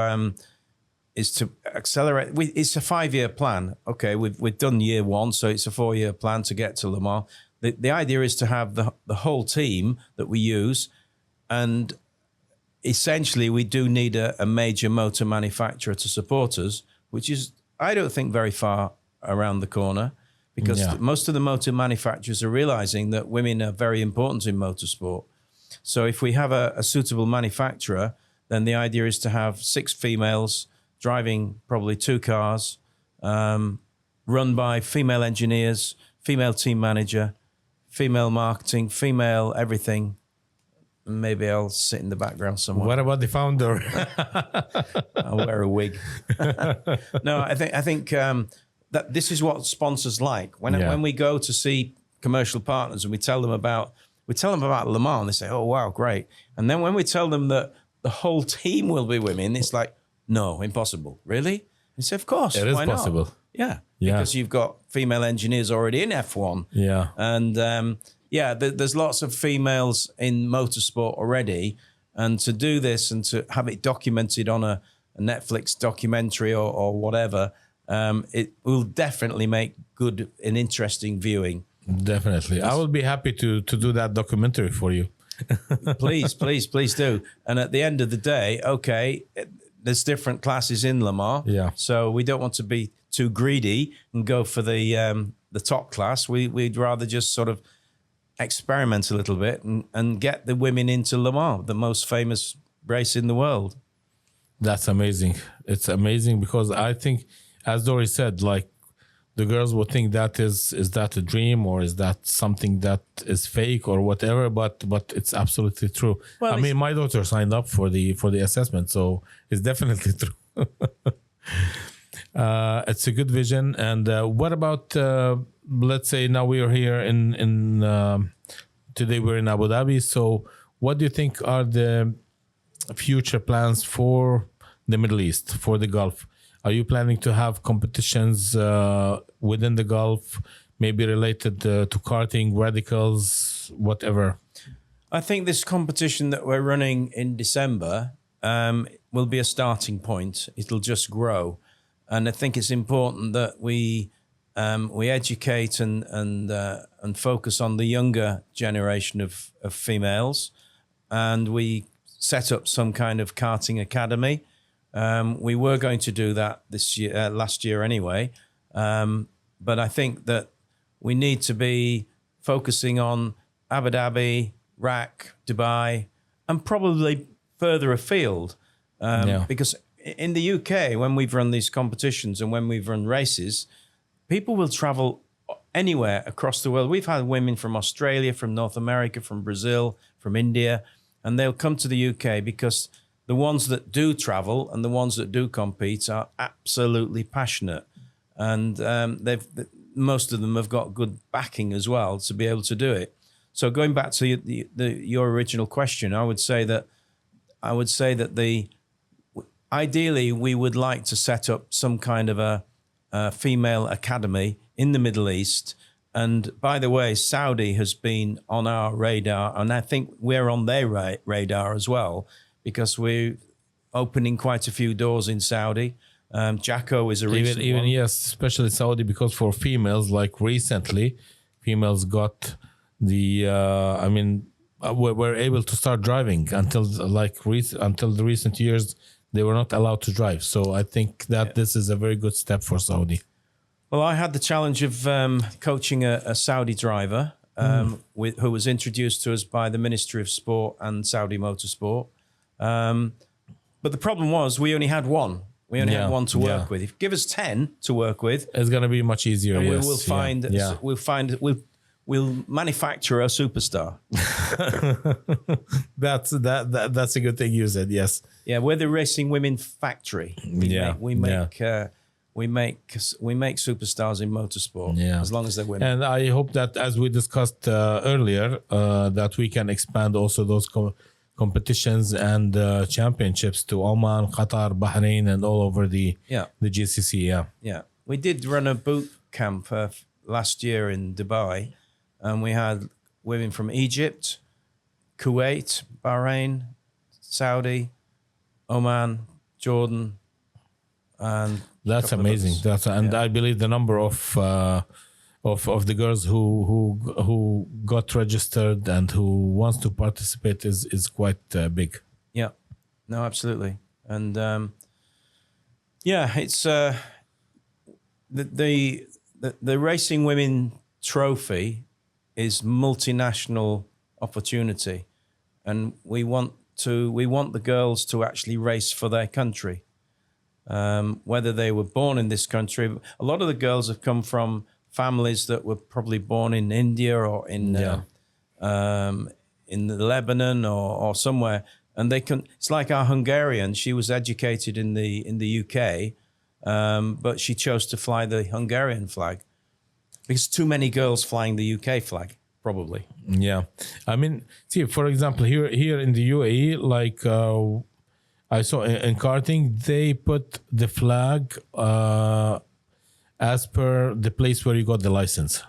Speaker 1: accelerate. It's a 5-year plan. Okay, we've done year 1, so it's a 4-year plan to get to Le Mans. The idea is to have the whole team that we use, and essentially we do need a major motor manufacturer to support us, which is, I don't think, very far around the corner, because most of the motor manufacturers are realizing that women are very important in motorsport. So if we have a suitable manufacturer, then the idea is to have 6 females driving probably 2 cars, run by female engineers, female team manager, female marketing, female everything. Maybe I'll sit in the background somewhere.
Speaker 2: What about the founder?
Speaker 1: I'll wear a wig. No, I think that this is what sponsors like. When we go to see commercial partners and we tell them about Le Mans, they say, "Oh wow, great!" And then when we tell them that the whole team will be women, it's like, "No, impossible." Really? And say, "Of course,
Speaker 2: it is
Speaker 1: why not?"
Speaker 2: possible.
Speaker 1: Yeah, because you've got female engineers already in F1.
Speaker 2: Yeah,
Speaker 1: and there's lots of females in motorsport already, and to do this and to have it documented on a Netflix documentary or whatever, it will definitely make good and interesting viewing.
Speaker 2: Definitely. I will be happy to do that documentary for you.
Speaker 1: please do. And at the end of the day, okay, there's different classes in Le Mans.
Speaker 2: Yeah.
Speaker 1: So we don't want to be too greedy and go for the top class. We'd rather just sort of experiment a little bit and get the women into Le Mans, the most famous race in the world.
Speaker 2: That's amazing. It's amazing because I think, as Dori said, like, the girls would think that is that a dream, or is that something that is fake or whatever, but it's absolutely true. Well, I mean, my daughter signed up for the assessment, so it's definitely true. It's a good vision. And what about let's say now we are here in today we're in Abu Dhabi, so what do you think are the future plans for the Middle East, for the Gulf? Are you planning to have competitions within the Gulf, maybe related to karting, radicals, whatever?
Speaker 1: I think this competition that we're running in December will be a starting point. It'll just grow. And I think it's important that we educate and focus on the younger generation of females. And we set up some kind of karting academy. We were going to do that this year, last year anyway. But I think that we need to be focusing on Abu Dhabi, Iraq, Dubai, and probably further afield.
Speaker 2: Yeah.
Speaker 1: Because in the UK, when we've run these competitions and when we've run races, people will travel anywhere across the world. We've had women from Australia, from North America, from Brazil, from India, and they'll come to the UK because the ones that do travel and the ones that do compete are absolutely passionate. And most of them have got good backing as well to be able to do it. So going back to your original question, I would say that ideally we would like to set up some kind of a female academy in the Middle East. And by the way, Saudi has been on our radar, and I think we're on their radar as well, because we're opening quite a few doors in Saudi. Jacko is a recent
Speaker 2: even
Speaker 1: one.
Speaker 2: yes, especially Saudi, because for females, like recently, females got the were able to start driving until the recent years they were not allowed to drive. So I think that this is a very good step for Saudi.
Speaker 1: Well, I had the challenge of coaching a Saudi driver who was introduced to us by the Ministry of Sport and Saudi Motorsport. But the problem was we only had one. We only had one to work with. If you give us 10 to work with,
Speaker 2: it's going to be much easier.
Speaker 1: And
Speaker 2: Yes.
Speaker 1: we'll manufacture a superstar.
Speaker 2: That's a good thing you said. Yes.
Speaker 1: Yeah, we're the racing women factory. We make superstars in motorsport.
Speaker 2: Yeah.
Speaker 1: As long as they're women.
Speaker 2: And I hope that, as we discussed earlier, that we can expand also those competitions and championships to Oman, Qatar, Bahrain, and all over the GCC.
Speaker 1: Yeah. We did run a boot camp last year in Dubai, and we had women from Egypt, Kuwait, Bahrain, Saudi, Oman, Jordan, and
Speaker 2: that's amazing. I believe the number of the girls who got registered and who wants to participate is quite big.
Speaker 1: Yeah, no, absolutely, and it's the Racing Women Trophy is multinational opportunity, and we want the girls to actually race for their country, whether they were born in this country. A lot of the girls have come from families that were probably born in India or in Lebanon or somewhere, and they can. It's like our Hungarian. She was educated in the UK, but she chose to fly the Hungarian flag because too many girls flying the UK flag, probably.
Speaker 2: Yeah, I mean, see, for example, here in the UAE, like I saw in karting, they put the flag as per the place where you got the license.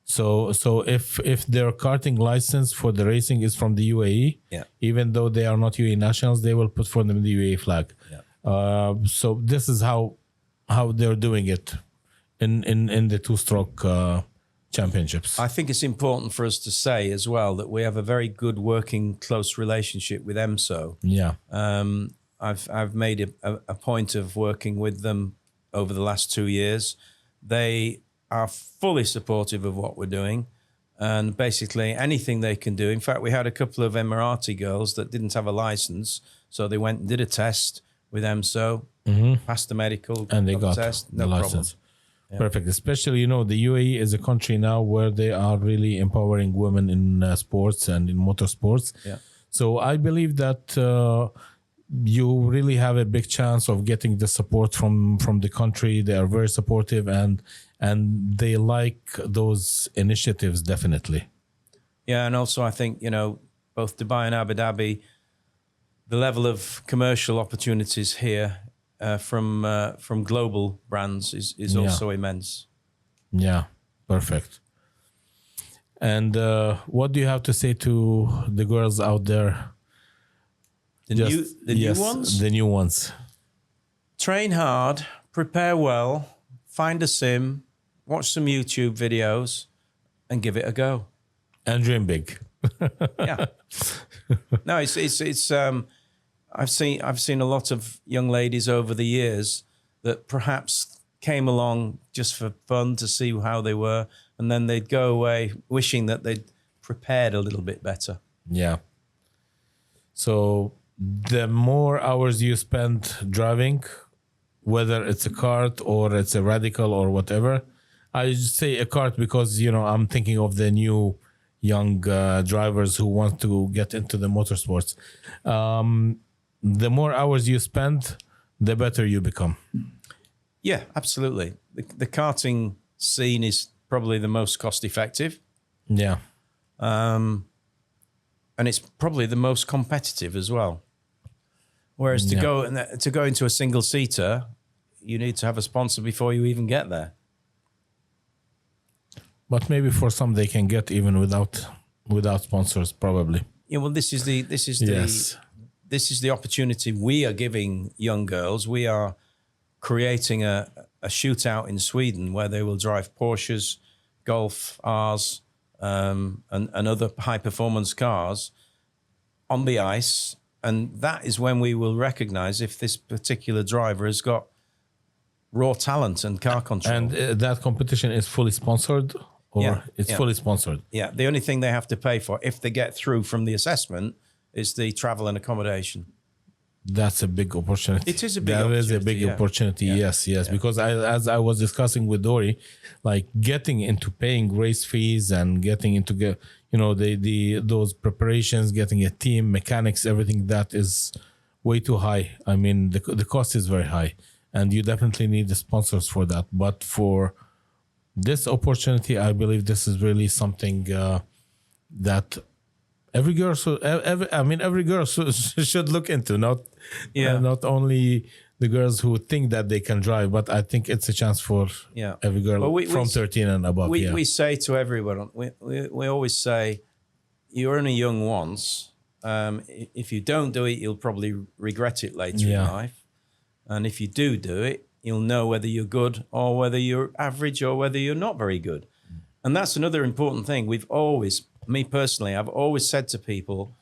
Speaker 2: So if their karting license for the racing is from the UAE, even though they are not UAE nationals, they will put for them the UAE flag. Yeah. So this is how they're doing it in the two-stroke championships.
Speaker 1: I think it's important for us to say as well that we have a very good working close relationship with EMSO.
Speaker 2: Yeah.
Speaker 1: I've made a point of working with them over the last 2 years. They are fully supportive of what we're doing, and basically anything they can do. In fact, we had a couple of Emirati girls that didn't have a license, so they went and did a test with EMSO, passed the medical,
Speaker 2: and they got
Speaker 1: test,
Speaker 2: the license. Yeah. Perfect. Especially, the UAE is a country now where they are really empowering women in sports and in motorsports. Yeah. So I believe that you really have a big chance of getting the support from the country. They are very supportive and they like those initiatives, definitely.
Speaker 1: Yeah, and also I think, both Dubai and Abu Dhabi, the level of commercial opportunities here from global brands is also immense.
Speaker 2: Yeah, perfect. And what do you have to say to the girls out there?
Speaker 1: New ones?
Speaker 2: The new ones.
Speaker 1: Train hard, prepare well, find a sim, watch some YouTube videos, and give it a go.
Speaker 2: And dream big.
Speaker 1: Yeah. No, it's I've seen a lot of young ladies over the years that perhaps came along just for fun to see how they were, and then they'd go away wishing that they'd prepared a little bit better.
Speaker 2: Yeah. So the more hours you spend driving, whether it's a kart or it's a radical or whatever, I just say a kart because, I'm thinking of the new young drivers who want to get into the motorsports. The more hours you spend, the better you become.
Speaker 1: Yeah, absolutely. The karting scene is probably the most cost effective.
Speaker 2: Yeah.
Speaker 1: And it's probably the most competitive as well. Whereas to go into a single seater, you need to have a sponsor before you even get there.
Speaker 2: But maybe for some they can get even without sponsors, probably.
Speaker 1: Yeah, well, this is the opportunity we are giving young girls. We are creating a shootout in Sweden where they will drive Porsches, Golf Rs, and other high performance cars on the ice. And that is when we will recognize if this particular driver has got raw talent and car control.
Speaker 2: And that competition is fully sponsored, or it's fully sponsored?
Speaker 1: Yeah, the only thing they have to pay for if they get through from the assessment is the travel and accommodation.
Speaker 2: That's a big opportunity.
Speaker 1: It is a big opportunity.
Speaker 2: That is a big opportunity. Yeah. Yes. Because as I was discussing with Dori, like getting into paying race fees and getting into those preparations, getting a team, mechanics, everything, that is way too high. I mean, the cost is very high, and you definitely need the sponsors for that. But for this opportunity, I believe this is really something that every girl should look into. Not only the girls who think that they can drive, but I think it's a chance for every girl from 13 and above.
Speaker 1: We say to everyone, we always say, you're only young once. If you don't do it, you'll probably regret it later in life. And if you do it, you'll know whether you're good or whether you're average or whether you're not very good. And that's another important thing. Me personally, I've always said to people,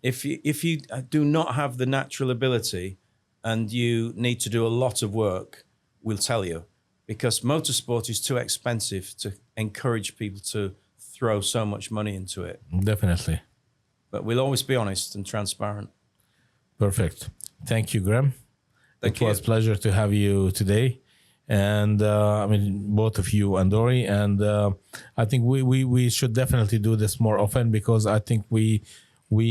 Speaker 1: if you do not have the natural ability and you need to do a lot of work, we'll tell you, because motorsport is too expensive to encourage people to throw so much money into it.
Speaker 2: Definitely.
Speaker 1: But we'll always be honest and transparent.
Speaker 2: Perfect. Thank you, Graeme. It was a pleasure to have you today. And both of you and Dori. And I think we should definitely do this more often, because I think we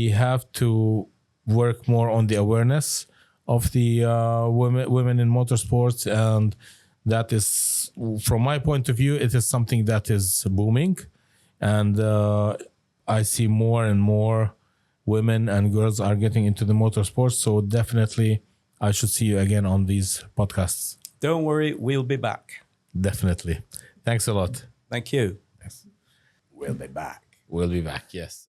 Speaker 2: have to work more on the awareness of the women in motorsports. And that is, from my point of view, it is something that is booming. And I see more and more women and girls are getting into the motorsports. So definitely I should see you again on these podcasts.
Speaker 1: Don't worry, we'll be back.
Speaker 2: Definitely. Thanks a lot.
Speaker 1: Thank you.
Speaker 2: Yes.
Speaker 1: We'll be back.
Speaker 2: We'll be back, yes.